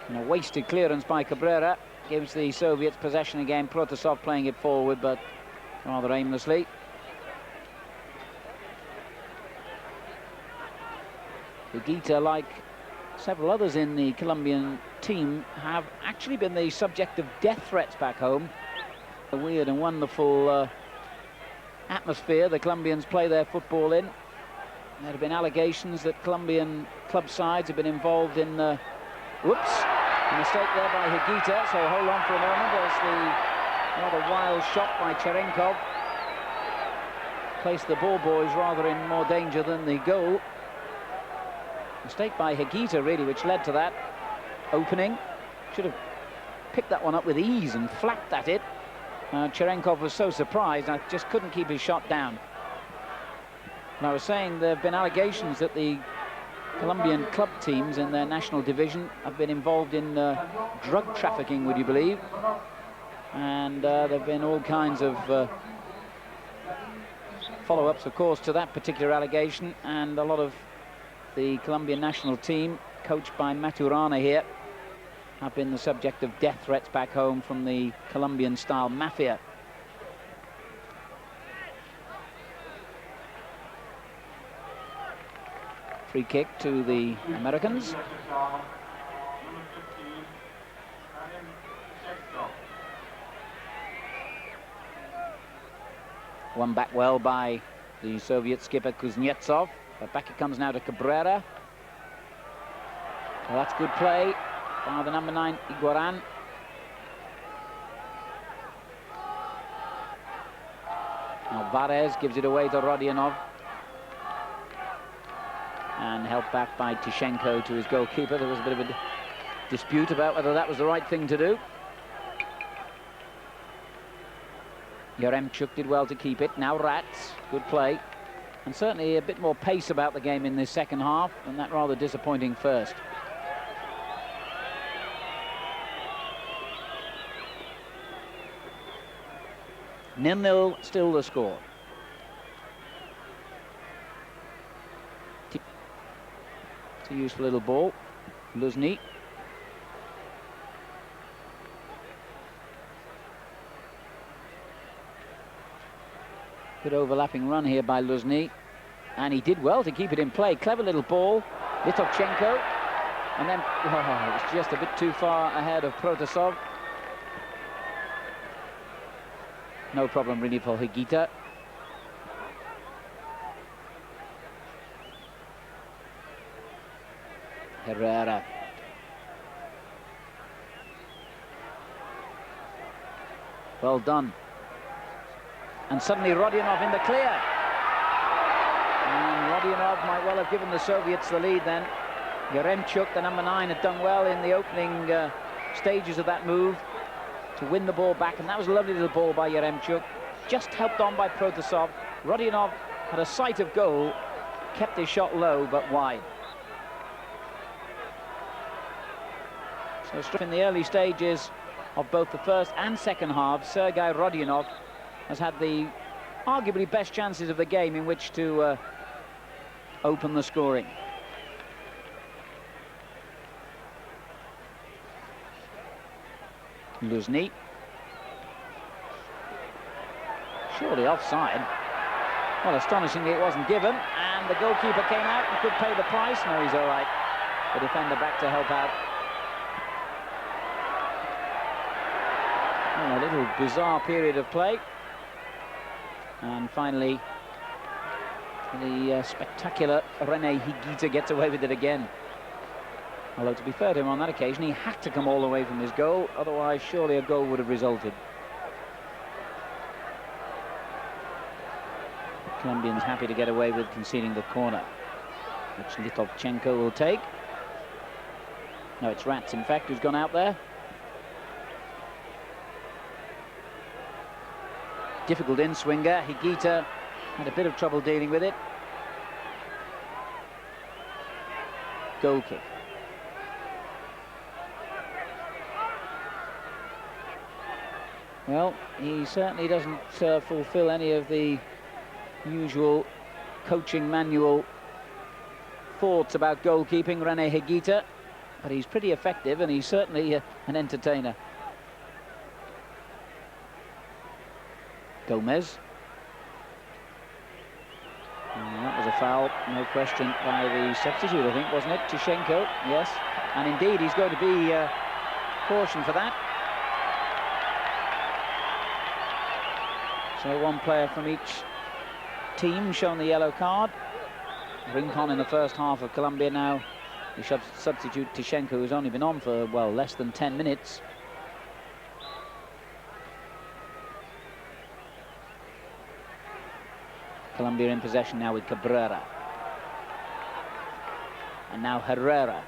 And a wasted clearance by Kabrera. Gives the Soviets possession again. Protasov playing it forward, but rather aimlessly. Igita, like several others in the Colombian team, have actually been the subject of death threats back home. A weird and wonderful atmosphere the Colombians play their football in. There have been allegations that Colombian club sides have been involved in whoops. A mistake there by Igita, so hold on for a moment as the rather wild shot by Cherenkov placed the ball boys rather in more danger than the goal. Mistake by Igita really, which led to that opening. Should have picked that one up with ease and flapped at it. Cherenkov was so surprised, I just couldn't keep his shot down. And I was saying there have been allegations that the Colombian club teams in their national division have been involved in drug trafficking, would you believe? And there have been all kinds of follow-ups, of course, to that particular allegation. And a lot of the Colombian national team, coached by Maturana here, have been the subject of death threats back home from the Colombian-style mafia. Free kick to the Americans. Won back well by the Soviet skipper Kuznetsov, but back it comes now to Kabrera. Well, that's good play by the number 9 Igуараен. Альварес gives it away to Rodionov. And helped back by Tishenko to his goalkeeper. There was a bit of a dispute about whether that was the right thing to do. Yaremchuk did well to keep it. Now Rats, good play. And certainly a bit more pace about the game in this second half, and that rather disappointing first. Nil-nil, still the score. It's a useful little ball. Luzny. Good overlapping run here by Luzny, and he did well to keep it in play. Clever little ball, Litovchenko, and then it was just a bit too far ahead of Protasov. No problem really for Igita. Errera. Well done. And suddenly Rodionov in the clear. And Rodionov might well have given the Soviets the lead then. Yaremchuk, the number 9, had done well in the opening stages of that move to win the ball back, and that was a lovely little ball by Yaremchuk, just helped on by Protasov. Rodionov had a sight of goal, kept his shot low but wide. So in the early stages of both the first and second half, Sergei Rodionov has had the arguably best chances of the game in which to open the scoring. Luzny. Surely offside. Well, astonishingly it wasn't given, and the goalkeeper came out and could pay the price. No, he's all right. The defender back to help out. Well, a little bizarre period of play. And finally, the spectacular Rene Higuita gets away with it again. Although, to be fair to him, on that occasion, he had to come all the way from his goal, otherwise surely a goal would have resulted. The Colombians happy to get away with conceding the corner, which Litovchenko will take. No, it's Rats, in fact, who's gone out there. Difficult in-swinger. Higuita had a bit of trouble dealing with it. Goal kick. Well, he certainly doesn't fulfill any of the usual coaching manual thoughts about goalkeeping, Rene Higuita, but he's pretty effective, and he's certainly an entertainer. Gomez. And that was a foul, no question, by the substitute, I think, wasn't it? Tishenko, yes. And indeed, he's going to be cautioned for that. So one player from each team shown the yellow card. Rинкон in the first half of Colombia now. The substitute Tishenko, who's only been on for, well, less than 10 minutes. Colombia in possession now with Kabrera. And now Errera.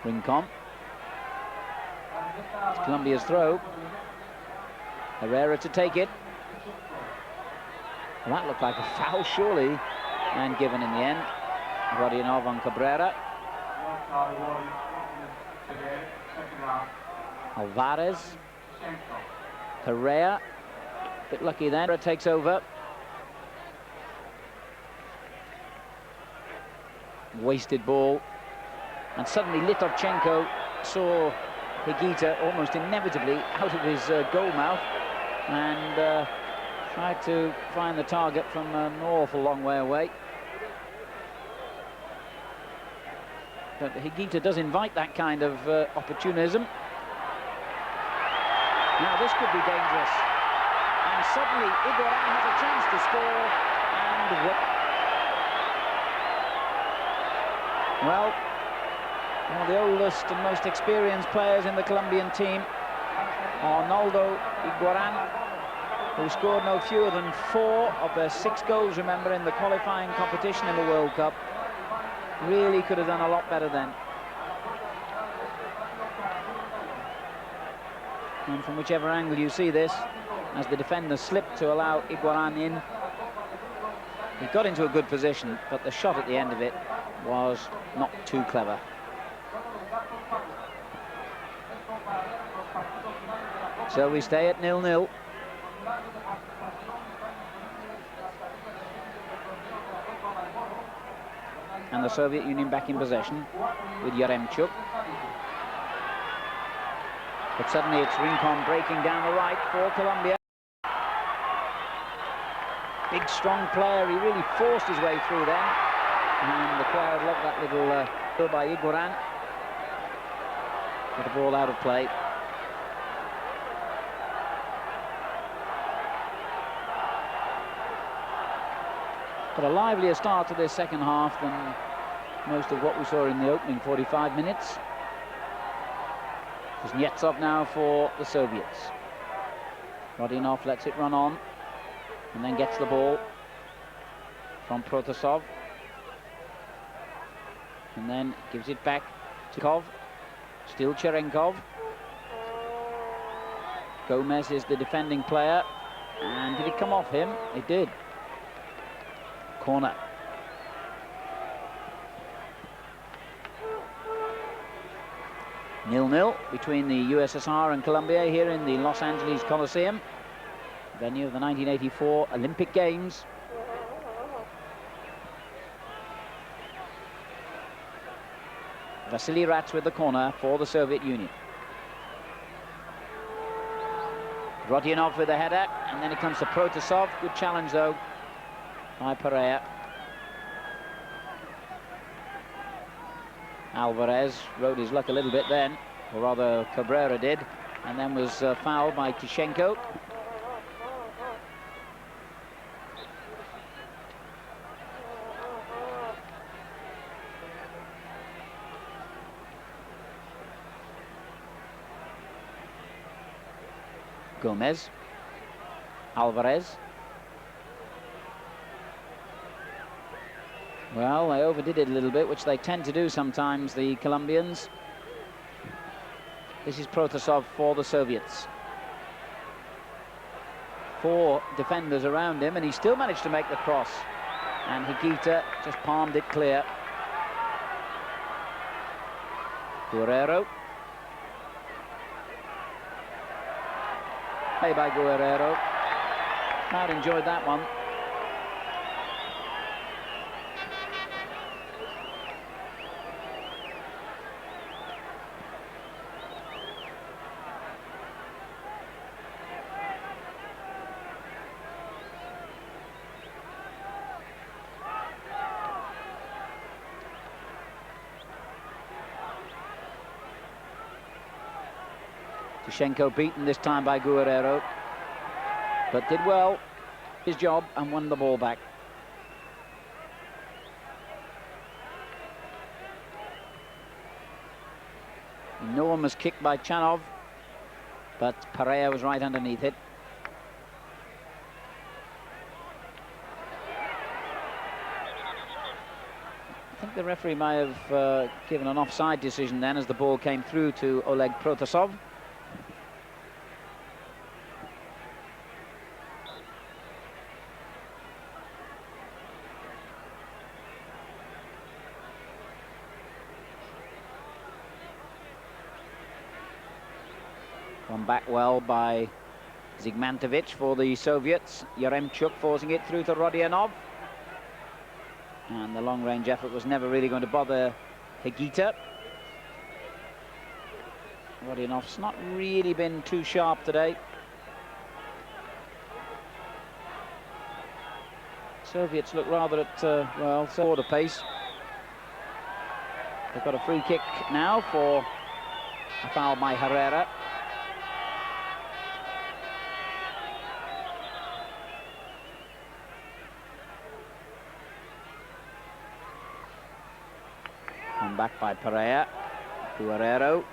Rинкон. It's Colombia's throw. Errera to take it. Well, that looked like a foul, surely, and given in the end. Rodionov on Cabrera. Альварес. Perea. Bit lucky then. Perea takes over. Wasted ball. And suddenly Litovchenko saw Igita almost inevitably out of his goal mouth and tried to find the target from an awful long way away. But Igita does invite that kind of opportunism. Now this could be dangerous. And suddenly Iguaraen has a chance to score, and well, one of the oldest and most experienced players in the Colombian team, Arnoldo Igguaran, who scored no fewer than 4 of their 6 goals, remember, in the qualifying competition in the World Cup. Really could have done a lot better then. And from whichever angle you see this, as the defender slipped to allow Igguaran in, He got into a good position, but the shot at the end of it was not too clever. So we stay at 0-0. And the Soviet Union back in possession with Yaremchuk. But suddenly it's Rинкон breaking down the right for Colombia. Big, strong player. He really forced his way through then. And the crowd loved that little goal by Iguaraen. With the ball out of play. But a livelier start to this second half than most of what we saw in the opening 45 minutes. Kuznetsov now for the Soviets. Rodionov lets it run on and then gets the ball from Protasov. And then gives it back to Kov. Still Cherenkov. Gomez is the defending player. And did it come off him? It did. Corner. Nil-nil between the USSR and Colombia here in the Los Angeles Coliseum, venue of the 1984 Olympic Games. Vasily Rats with the corner for the Soviet Union. Rodionov with the header, and then it comes to Protasov. Good challenge though by Perea. Альварес rode his luck a little bit then, or rather Кабрера did, and then was fouled by Tishenko. Gomez. Альварес. Well, they overdid it a little bit, which they tend to do sometimes, the Colombians. This is Protasov for the Soviets. 4 defenders around him, and he still managed to make the cross. And Igita just palmed it clear. Gherreiro. Play by Gherreiro. Crowd enjoyed that one. Tishenko beaten this time by Gherreiro, but did well his job and won the ball back. Enormous kick by Chanov, but Perea was right underneath it. I think the referee may have given an offside decision then as the ball came through to Oleg Protasov. Gone back well by Zigmantovic for the Soviets. Yaremchuk forcing it through to Rodionov. And the long-range effort was never really going to bother Igita. Rodionov's not really been too sharp today. Soviets look rather at, well, quarter pace. They've got a free kick now for a foul by Errera. Back by Perea to Gherreiro.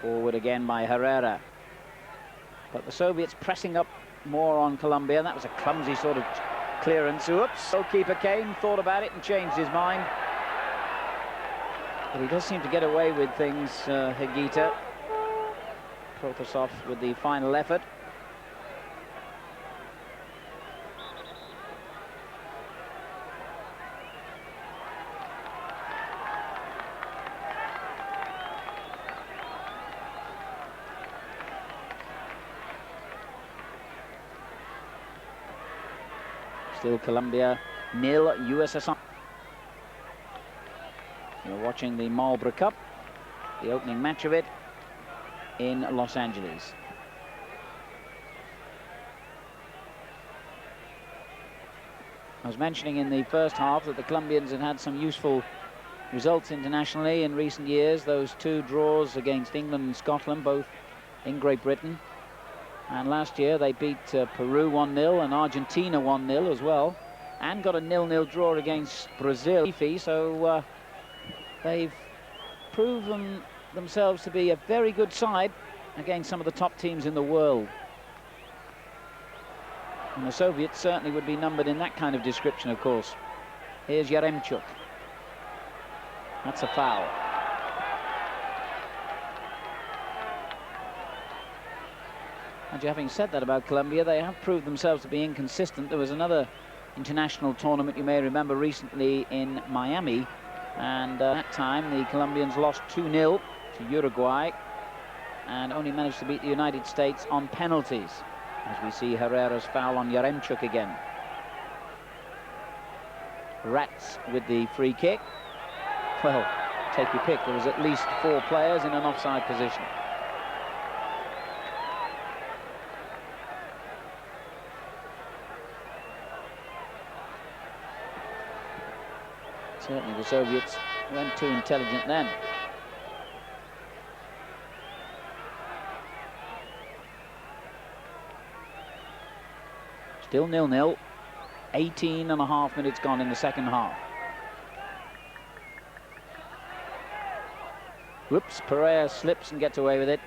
Forward again by Errera. But the Soviets pressing up more on Colombia. That was a clumsy sort of clearance. Oops. Goalkeeper came, thought about it and changed his mind. But he does seem to get away with things, Igita. Protasov with the final effort. Still Colombia 0, USSR. You're watching the Marlboro Cup, the opening match of it in Los Angeles. I was mentioning in the first half that the Colombians had some useful results internationally in recent years. Those 2 draws against England and Scotland, both in Great Britain. And last year they beat Peru 1-0 and Argentina 1-0 as well. And got a 0-0 draw against Brazil. So they've proven themselves to be a very good side against some of the top teams in the world. And the Soviets certainly would be numbered in that kind of description, of course. Here's Yaremchuk. That's a foul. And having said that about Colombia, they have proved themselves to be inconsistent. There was another international tournament, you may remember, recently in Miami. And that time, the Colombians lost 2-0 to Uruguay and only managed to beat the United States on penalties. As we see Herrera's foul on Yaremchuk again. Rats with the free kick. Well, take your pick. There was at least 4 players in an offside position. Certainly the Soviets weren't too intelligent then. Still 0-0. 18.5 minutes gone in the second half. Whoops, Perez slips and gets away with it.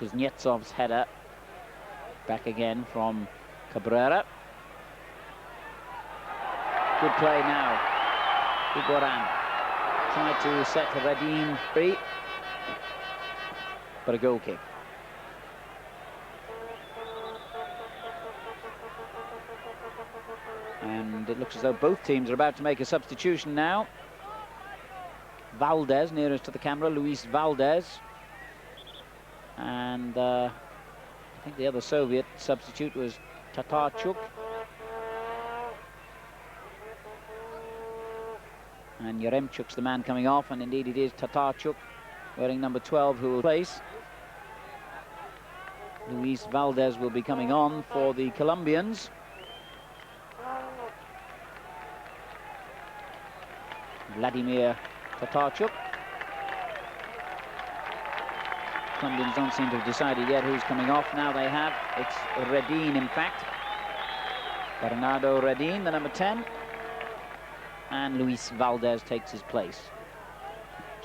Kuznetsov's header. Back again from Kabrera. Good play now. Igouarein tried to set Redin free, but a goal kick. And it looks as though both teams are about to make a substitution now. Valdez, nearest to the camera, Luis Valdez. And I think the other Soviet substitute was Tatarchuk. And Yaremchuk's the man coming off, and indeed it is Tatarchuk, wearing number 12, who will place. Luis Valdez will be coming on for the Colombians. Vladimir Tatarchuk. Colombians don't seem to have decided yet who's coming off. Now they have. It's Redin, in fact. Bernardo Redin, the number 10. And Luis Valdez takes his place.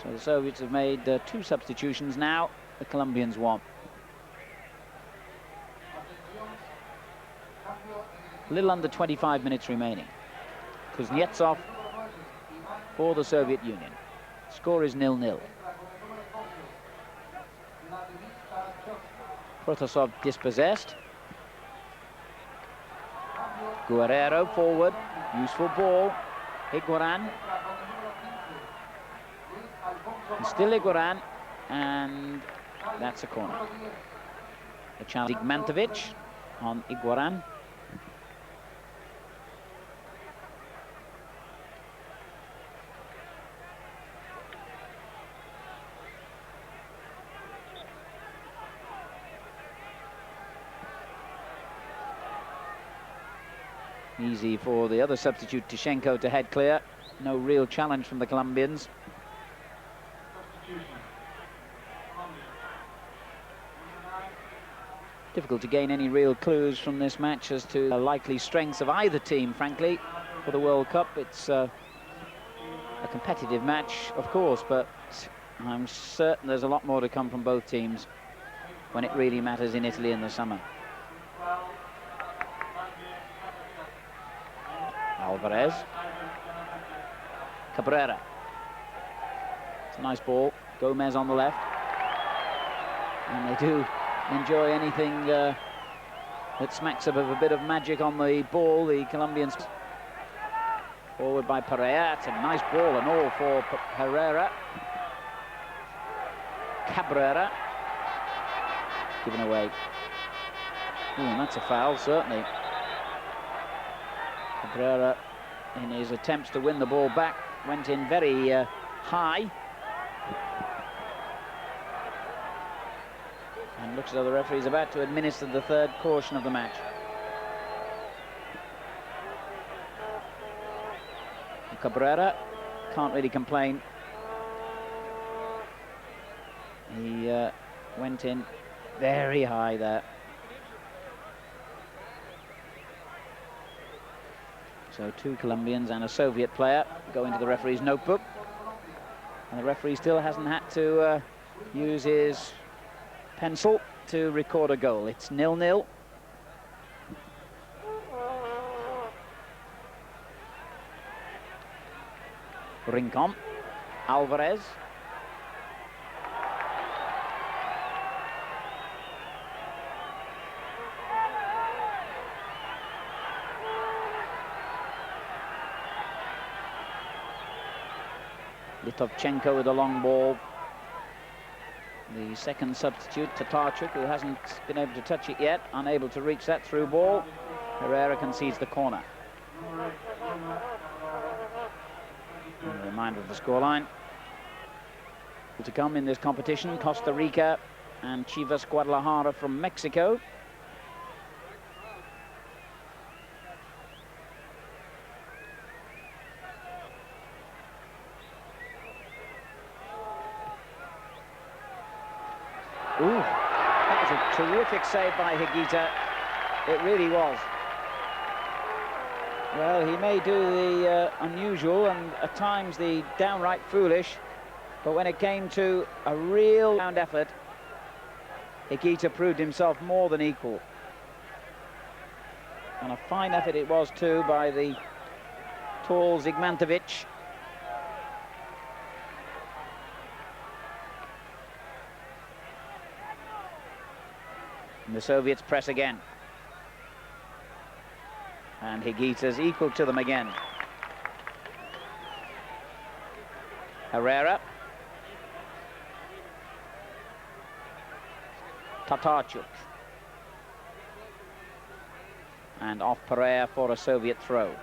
So the Soviets have made 2 substitutions now. The Colombians 1. A little under 25 minutes remaining. Kuznetsov for the Soviet Union. Score is 0-0. Protasov dispossessed. Gherrero forward. Useful ball. Igouarein. And still Igouarein. And that's a corner. The challenge Zigmantovic on Igouarein. Easy for the other substitute, Tishenko, to head clear. No real challenge from the Colombians. Difficult to gain any real clues from this match as to the likely strengths of either team, frankly, for the World Cup. It's a competitive match, of course, but I'm certain there's a lot more to come from both teams when it really matters in Italy in the summer. Альварес. Кабрера. It's a nice ball. Gomez on the left. And they do enjoy anything that smacks of a bit of magic on the ball. The Colombians. Forward by Perea. It's a nice ball and all for Herrera. Cabrera. Given away. Ooh, and that's a foul, certainly. Cabrera, in his attempts to win the ball back, went in very high. And looks as though the referee is about to administer the third caution of the match. Cabrera can't really complain. He went in very high there. So 2 Colombians and a Soviet player go into the referee's notebook. And the referee still hasn't had to use his pencil to record a goal. It's 0-0. Rинкон, Альварес. Litovchenko with a long ball. The second substitute, Tatarchuk, who hasn't been able to touch it yet, unable to reach that through ball. Errera concedes the corner. And a reminder of the scoreline. To come in this competition, Costa Rica and Chivas Guadalajara from Mexico. Ooh, that was a terrific save by Igita. It really was. Well, he may do the unusual and at times the downright foolish, but when it came to a real round effort, Igita proved himself more than equal. And a fine effort it was too by the tall Zigmantovic. And the Soviets press again. And Igita's equal to them again. Errera. Tatarchuk. And off Perea for a Soviet throw.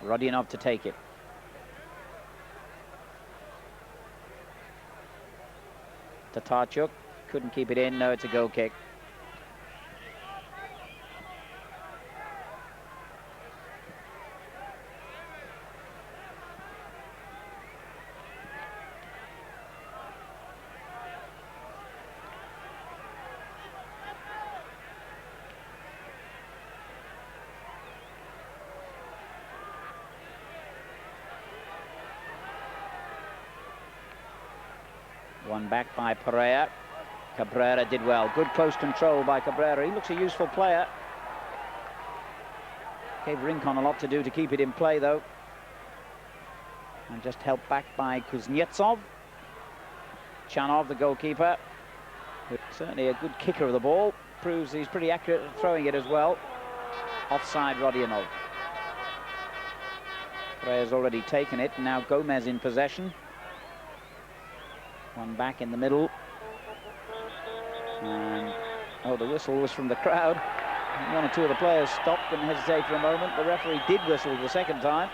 Rodionov to take it. Tatarchuk couldn't keep it in. No, it's a goal kick. One back by Perea. Cabrera did well. Good close control by Cabrera. He looks a useful player. Gave Rинкон a lot to do to keep it in play, though. And just helped back by Kuznetsov. Chanov, the goalkeeper. Certainly a good kicker of the ball. Proves he's pretty accurate at throwing it as well. Offside Rodionov. Perea's already taken it. Now Gomez in possession. One back in the middle. And, oh, the whistle was from the crowd. One or two of the players stopped and hesitated for a moment. The referee did whistle the second time.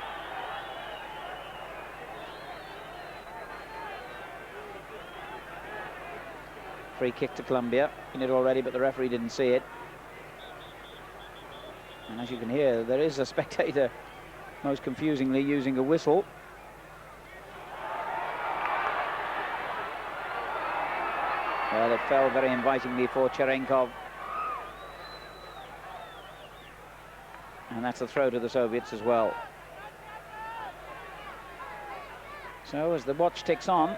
Free kick to Colombia. In it already, but the referee didn't see it. And as you can hear, there is a spectator, most confusingly, using a whistle. Well, it fell very invitingly for Cherenkov. And that's a throw to the Soviets as well. So as the watch ticks on,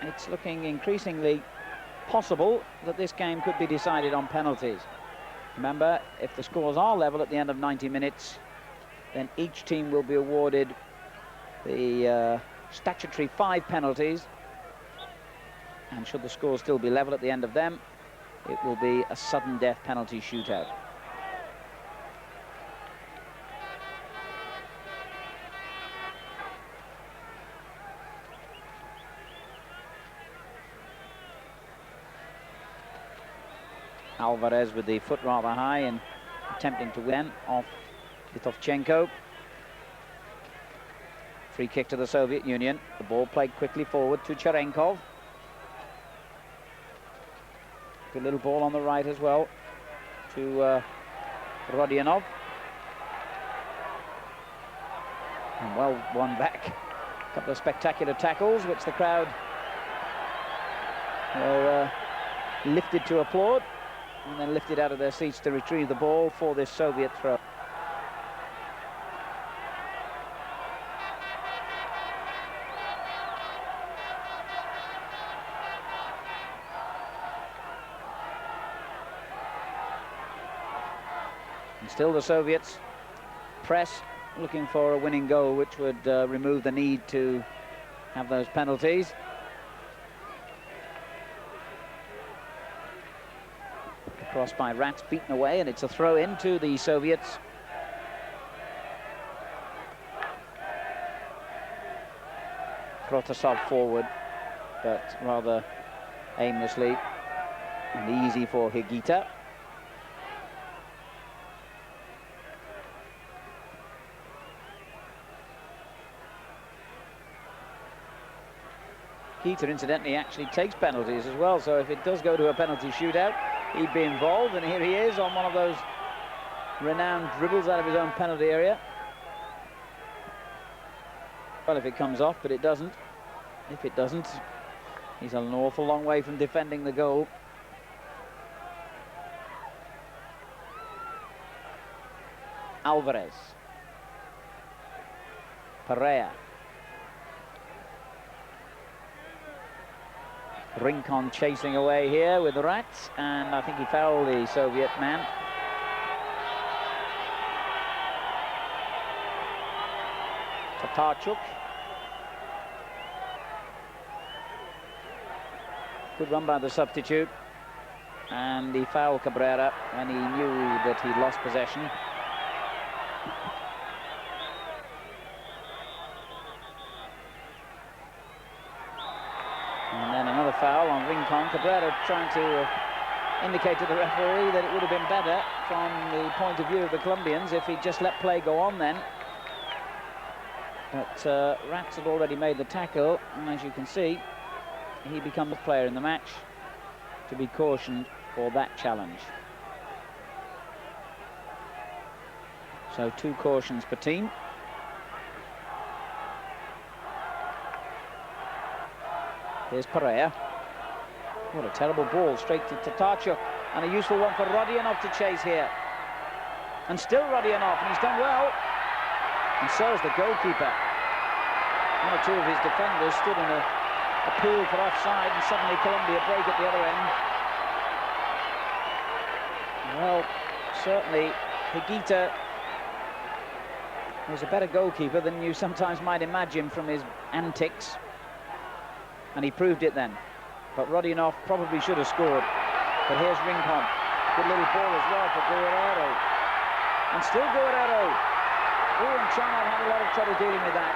it's looking increasingly possible that this game could be decided on penalties. Remember, if the scores are level at the end of 90 minutes, then each team will be awarded the statutory 5 penalties. And should the score still be level at the end of them, it will be a sudden death penalty shootout. Альварес with the foot rather high and attempting to win off Litovchenko. Free kick to the Soviet Union. The ball played quickly forward to Cherenkov. Good little ball on the right as well to Rodionov. And well won back. A couple of spectacular tackles, which the crowd were lifted to applaud, and then lifted out of their seats to retrieve the ball for this Soviet throw. And still the Soviets press, looking for a winning goal, which would remove the need to have those penalties. Crossed by Rats, beaten away, and it's a throw into the Soviets. Protasov forward, but rather aimlessly, and easy for Igita. Igita, incidentally, actually takes penalties as well, so if it does go to a penalty shootout, he'd be involved, and here he is on one of those renowned dribbles out of his own penalty area. Well, if it comes off, but it doesn't. If it doesn't, he's an awful long way from defending the goal. Альварес. Переа. Rинкон chasing away here with the Rats, and I think he fouled the Soviet man. Tatarchuk. Good run by the substitute, and he fouled Kabrera when he knew that he'd lost possession. And then another foul on Rинкон. Кабрера trying to indicate to the referee that it would have been better from the point of view of the Colombians if he'd just let play go on then. But Rats had already made the tackle, and as you can see, he becomes the player in the match to be cautioned for that challenge. So 2 cautions per team. Here's Perea. What a terrible ball, straight to Tatarchuk, and a useful one for Rodionov to chase here. And still Rodionov, and he's done well. And so is the goalkeeper. 1 or 2 of his defenders stood in a appeal for offside, and suddenly Colombia break at the other end. Well, certainly Igita was a better goalkeeper than you sometimes might imagine from his antics, and he proved it then. But Rodionov probably should have scored. But here's Rинкон. Good little ball as well for Gherrero. And still Gherrero. Oh, and Chanov had a lot of trouble dealing with that.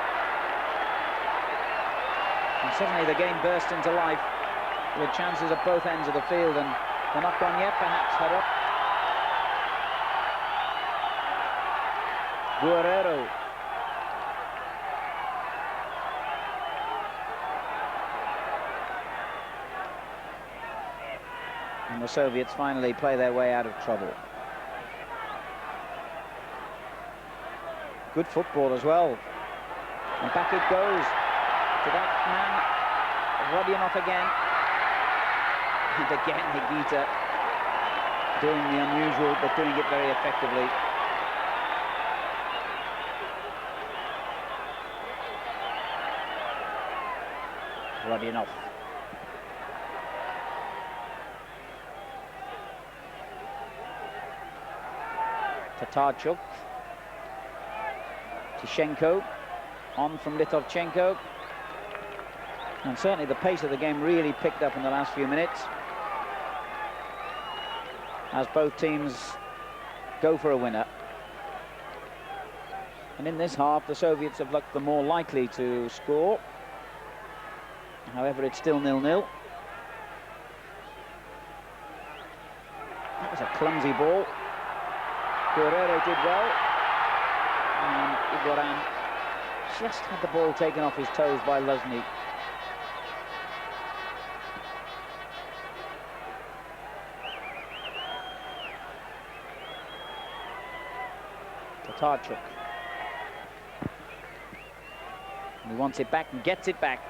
And suddenly the game burst into life with chances at both ends of the field, and they're not gone yet, perhaps. Gherrero. And the Soviets finally play their way out of trouble. Good football as well. And back it goes to that man, Rodionov again. And again, Igita doing the unusual, but doing it very effectively. Rodionov. Tatarchuk. Tishenko on from Litovchenko. And certainly the pace of the game really picked up in the last few minutes, as both teams go for a winner. And in this half, the Soviets have looked the more likely to score. However, it's still 0-0. That was a clumsy ball. Gherrero did well. And Iguaraen just had the ball taken off his toes by Luzny. Tatarchuk. And he wants it back and gets it back.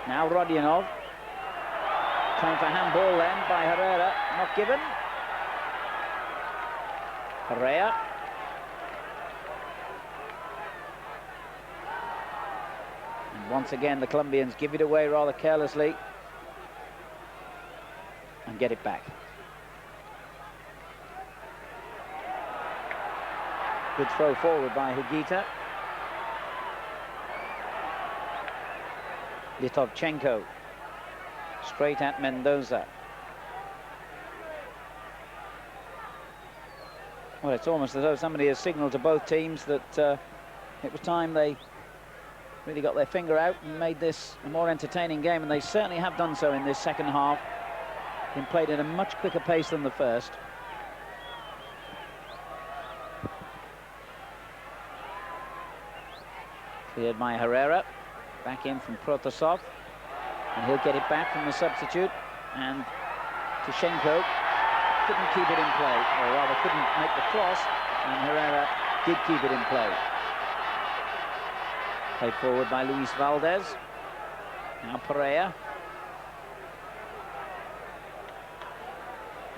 Now Rodionov. Time for handball then by Errera. Not given. Perea. And once again the Colombians give it away rather carelessly and get it back. Good throw forward by Igita. Litovchenko straight at Mendоса. Well, it's almost as though somebody has signalled to both teams that it was time they really got their finger out and made this a more entertaining game, and they certainly have done so in this second half. Been played at a much quicker pace than the first. Cleared by Errera, back in from Protasov, and he'll get it back from the substitute, and Tishenko couldn't keep it in play, or rather couldn't make the cross, and Errera did keep it in play. Played forward by Luis Valdez. Now Perea.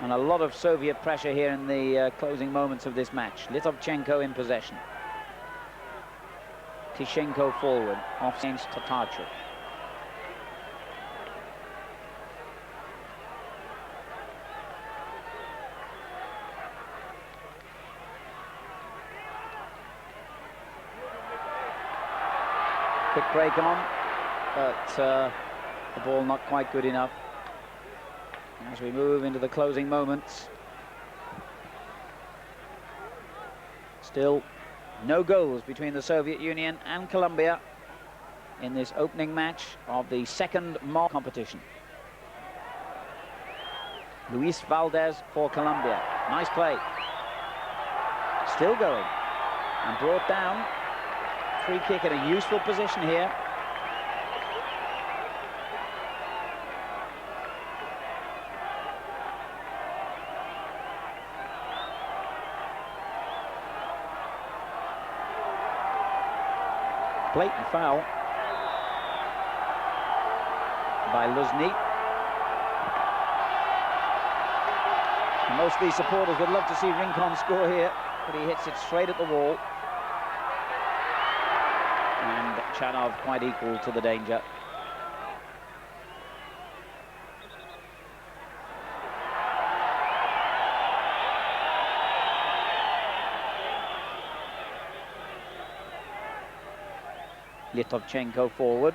And a lot of Soviet pressure here in the closing moments of this match. Litovchenko in possession. Tishenko forward, off against Tatarchuk. Quick break on, but the ball not quite good enough. As we move into the closing moments. Still no goals between the Soviet Union and Colombia in this opening match of the second MAL competition. Luis Valdez for Colombia. Nice play. Still going. And brought down. Free kick in a useful position here. Blatant foul by Luzny. Most of these supporters would love to see Rинкон score here, but he hits it straight at the wall. And Chanov quite equal to the danger. Litovchenko forward.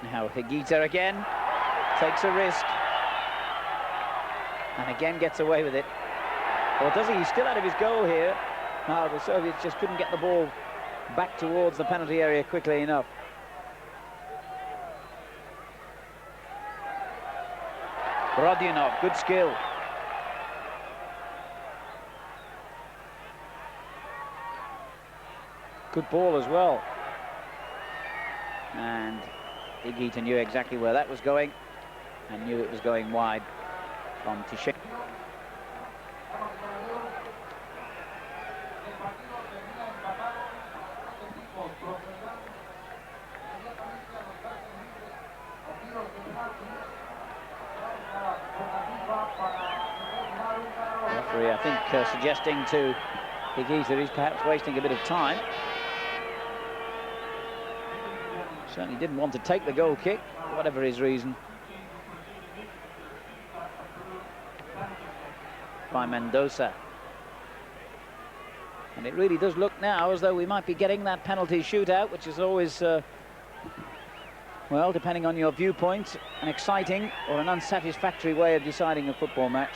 Now Igita again takes a risk and again gets away with it. Or does he? He's still out of his goal here. Now the Soviets just couldn't get the ball back towards the penalty area quickly enough. Rodionov, good skill. Good ball as well. And Igita knew exactly where that was going and knew it was going wide from Tishenko. Referee, I think, suggesting to Igita he's perhaps wasting a bit of time. Certainly didn't want to take the goal kick, whatever his reason. By Mendоса. And it really does look now as though we might be getting that penalty shootout, which is always, well, depending on your viewpoint, an exciting or an unsatisfactory way of deciding a football match.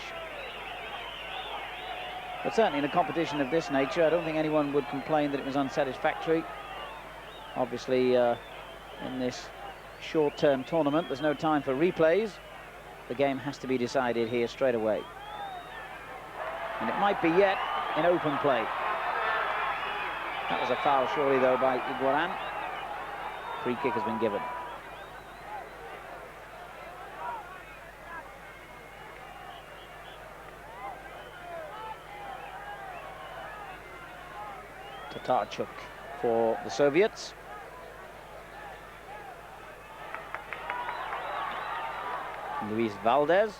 But certainly in a competition of this nature, I don't think anyone would complain that it was unsatisfactory. Obviously, in this short-term tournament. There's no time for replays. The game has to be decided here straight away. And it might be yet in open play. That was a foul, surely, though, by Iguaraen. Free kick has been given. Tatarchuk for the Soviets. Luis Valdez.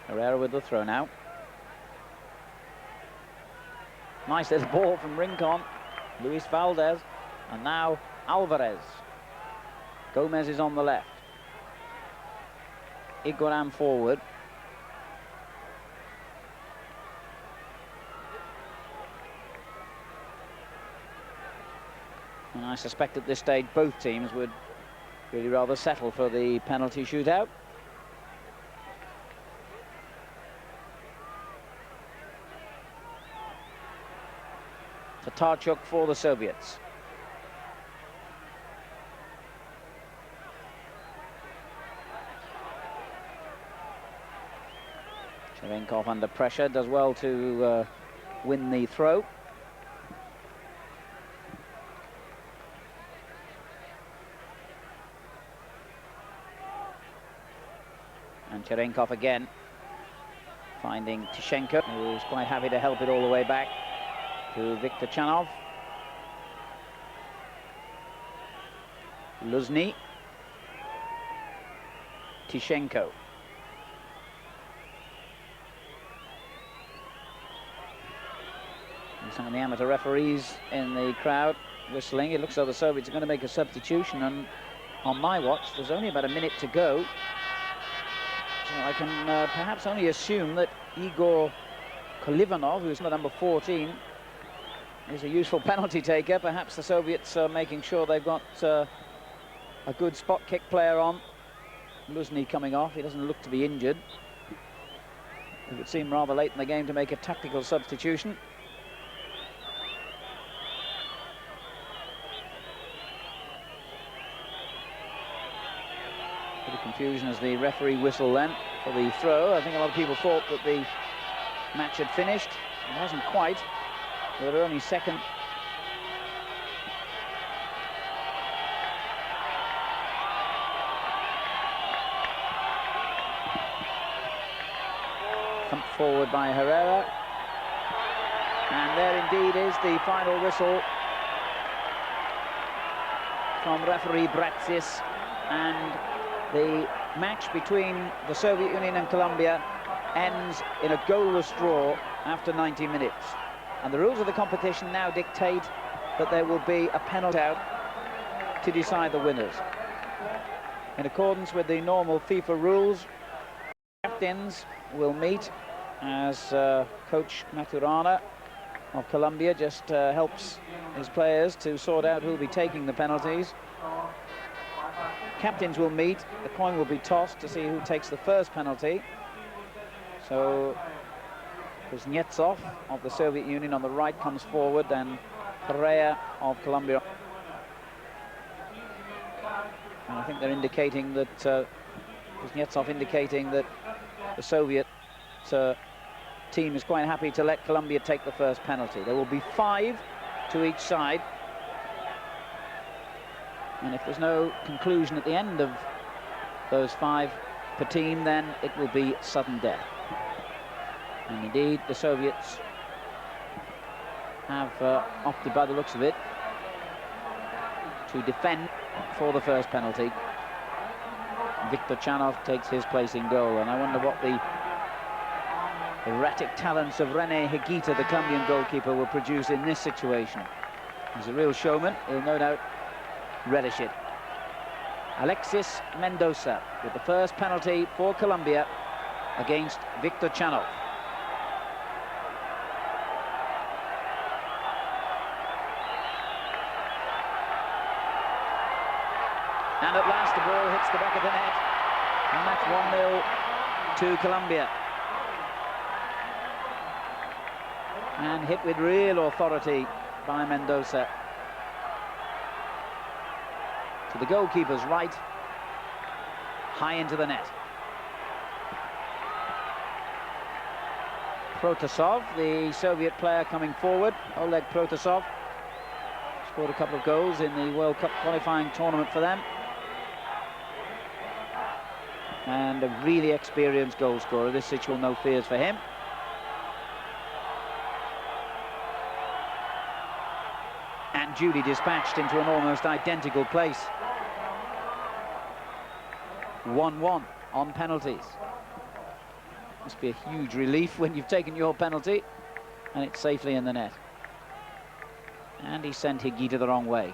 Errera with the throw now. Nice little ball from Rincon. Luis Valdez. And now Альварес. Gomez is on the left. Igуараен forward. And I suspect at this stage both teams would really rather settle for the penalty shootout. Tatarchuk for the Soviets. Cherenkov under pressure, does well to win the throw. And Cherenkov again, finding Tishenko, who's quite happy to help it all the way back to Viktor Chanov. Luzny. Tishenko. And some of the amateur referees in the crowd whistling. It looks like the Soviets are going to make a substitution, and on my watch there's only about a minute to go. So I can perhaps only assume that Igor Kolivanov, who's number 14, is a useful penalty taker. Perhaps the Soviets are making sure they've got a good spot kick player on. Luzny coming off, he doesn't look to be injured. It would seem rather late in the game to make a tactical substitution. Bit of confusion as the referee whistle then for the throw. I think a lot of people thought that the match had finished. It hasn't quite. There are only second. Thumped forward by Errera. And there indeed is the final whistle from referee Bratsis. And the match between the Soviet Union and Colombia ends in a goalless draw after 90 minutes. And the rules of the competition now dictate that there will be a penalty out to decide the winners. In accordance with the normal FIFA rules, captains will meet as coach Matturana of Colombia just helps his players to sort out who will be taking the penalties. Captains will meet, the coin will be tossed to see who takes the first penalty. So Kuznetsov of the Soviet Union on the right comes forward, then Perez of Colombia. And I think they're indicating that Kuznetsov indicating that the Soviet team is quite happy to let Colombia take the first penalty. There will be 5 to each side. And if there's no conclusion at the end of those 5 per team, then it will be sudden death. And indeed, the Soviets have opted, by the looks of it, to defend for the first penalty. Viktor Chanov takes his place in goal, and I wonder what the erratic talents of René Higuita, the Colombian goalkeeper, will produce in this situation. He's a real showman. He'll no doubt relish it. Alexis Mendоса with the first penalty for Colombia against Viktor Chanov. And at last the ball hits the back of the net, and that's 1-0 to Colombia. And hit with real authority by Mendosa. To the goalkeeper's right, high into the net. Protasov, the Soviet player coming forward, Oleg Protasov, scored a couple of goals in the World Cup qualifying tournament for them. And a really experienced goal scorer. This situation, no fears for him. And duly dispatched into an almost identical place. 1-1 on penalties. Must be a huge relief when you've taken your penalty and it's safely in the net. And he sent Igita the wrong way.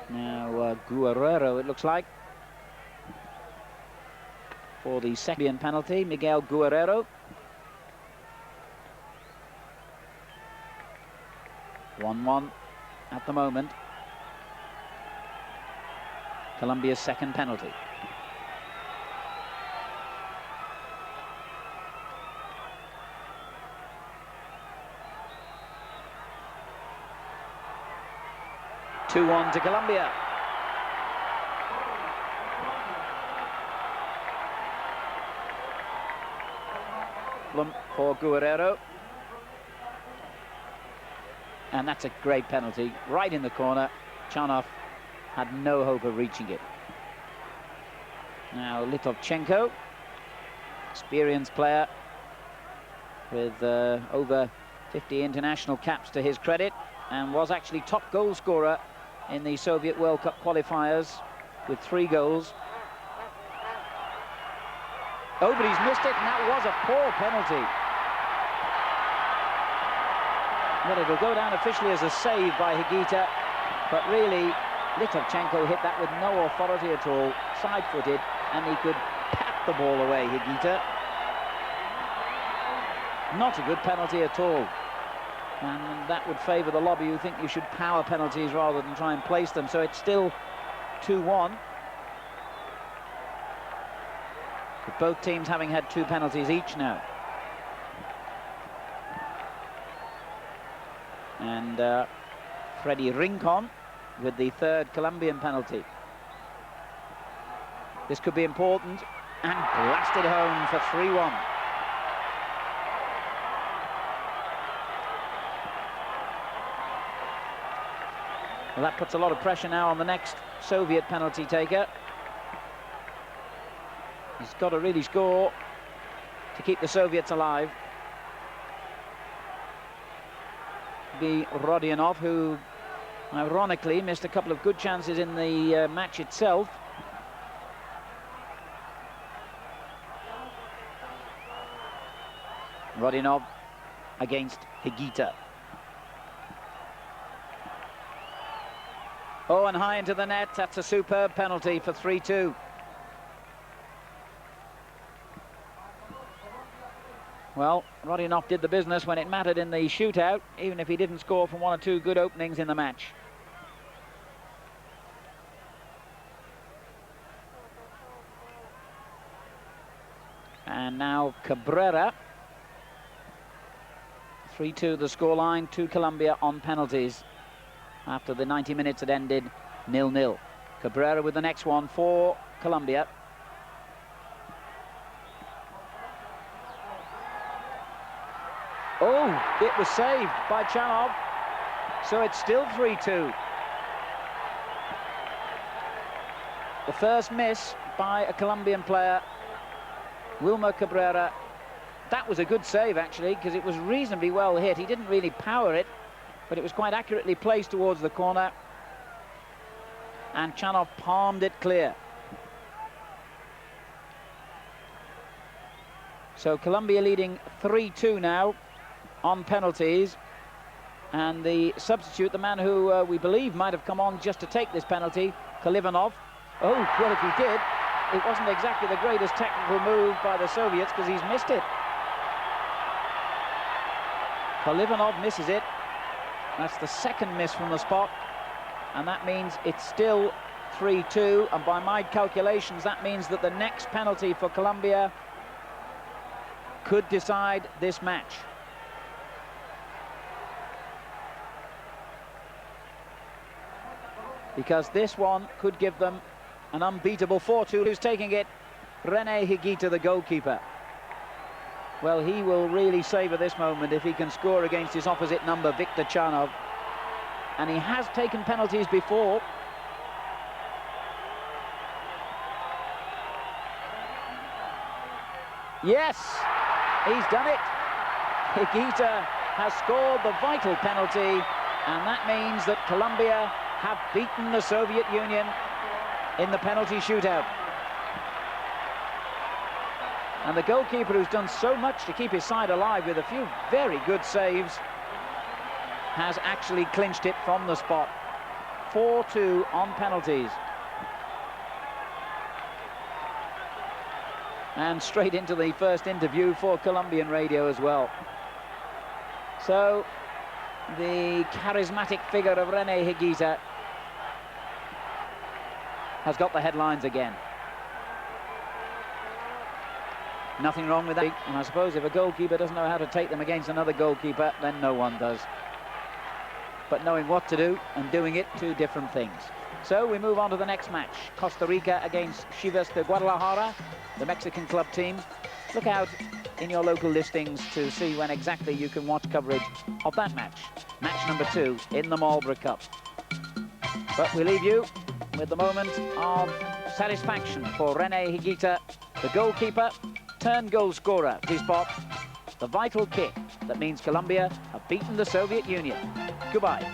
Now Gherreiro, it looks like, for the second penalty. Miguel Gherreiro. 1-1 at the moment. Colombia's second penalty. (2-1) to Colombia. For Gherreiro. And that's a great penalty, right in the corner. Chanov had no hope of reaching it. Now Litovchenko, experienced player with over 50 international caps to his credit, and was actually top goal scorer in the Soviet World Cup qualifiers with 3 goals. Oh, but he's missed it, and that was a poor penalty. Well, it'll go down officially as a save by Igita, but really, Litovchenko hit that with no authority at all, side-footed, and he could pat the ball away, Igita. Not a good penalty at all. And that would favour the lobby who think you should power penalties rather than try and place them. So it's still 2-1. With both teams having had 2 penalties each now. And Freddy Rинкон with the 3rd Colombian penalty. This could be important, and blasted home for 3-1. Well, that puts a lot of pressure now on the next Soviet penalty taker. He's got to really score to keep the Soviets alive. Be Rodionov, who ironically missed a couple of good chances in the match itself. Rodionov against Igita. Oh, and high into the net. That's a superb penalty for 3-2. Well, Rodionov did the business when it mattered in the shootout, even if he didn't score from 1 or 2 good openings in the match. And now Kabrera. 3-2 the scoreline to Colombia on penalties. After the 90 minutes had ended 0-0. Cabrera with the next one for Colombia. Oh, it was saved by Chanov. So it's still 3-2. The first miss by a Colombian player, Wilmer Cabrera. That was a good save, actually, because it was reasonably well hit. He didn't really power it, but it was quite accurately placed towards the corner. And Chanov palmed it clear. So Colombia leading 3-2 now on penalties. And the substitute, the man who we believe might have come on just to take this penalty, Kalivanov. Oh, well, if he did, it wasn't exactly the greatest technical move by the Soviets because he's missed it. Kalivanov misses it. That's the second miss from the spot, and that means it's still 3-2, and by my calculations that means that the next penalty for Colombia could decide this match. Because this one could give them an unbeatable 4-2. Who's taking it? Rene Higuita, the goalkeeper. Well, he will really savour this moment if he can score against his opposite number, Victor Chanov. And he has taken penalties before. Yes, he's done it. Igita has scored the vital penalty, and that means that Colombia have beaten the Soviet Union in the penalty shootout. And the goalkeeper, who's done so much to keep his side alive with a few very good saves, has actually clinched it from the spot. 4-2 on penalties. And straight into the first interview for Colombian radio as well. So, the charismatic figure of Rene Higuita has got the headlines again. Nothing wrong with that. And I suppose if a goalkeeper doesn't know how to take them against another goalkeeper, then no one does. But knowing what to do and doing it, two different things. So we move on to the next match. Costa Rica against Chivas de Guadalajara, the Mexican club team. Look out in your local listings to see when exactly you can watch coverage of that match. Match number 2 in the Marlboro Cup. But we leave you with the moment of satisfaction for Rene Higuita, the goalkeeper turned goal scorer. He spot the vital kick that means Colombia have beaten the Soviet Union. Goodbye.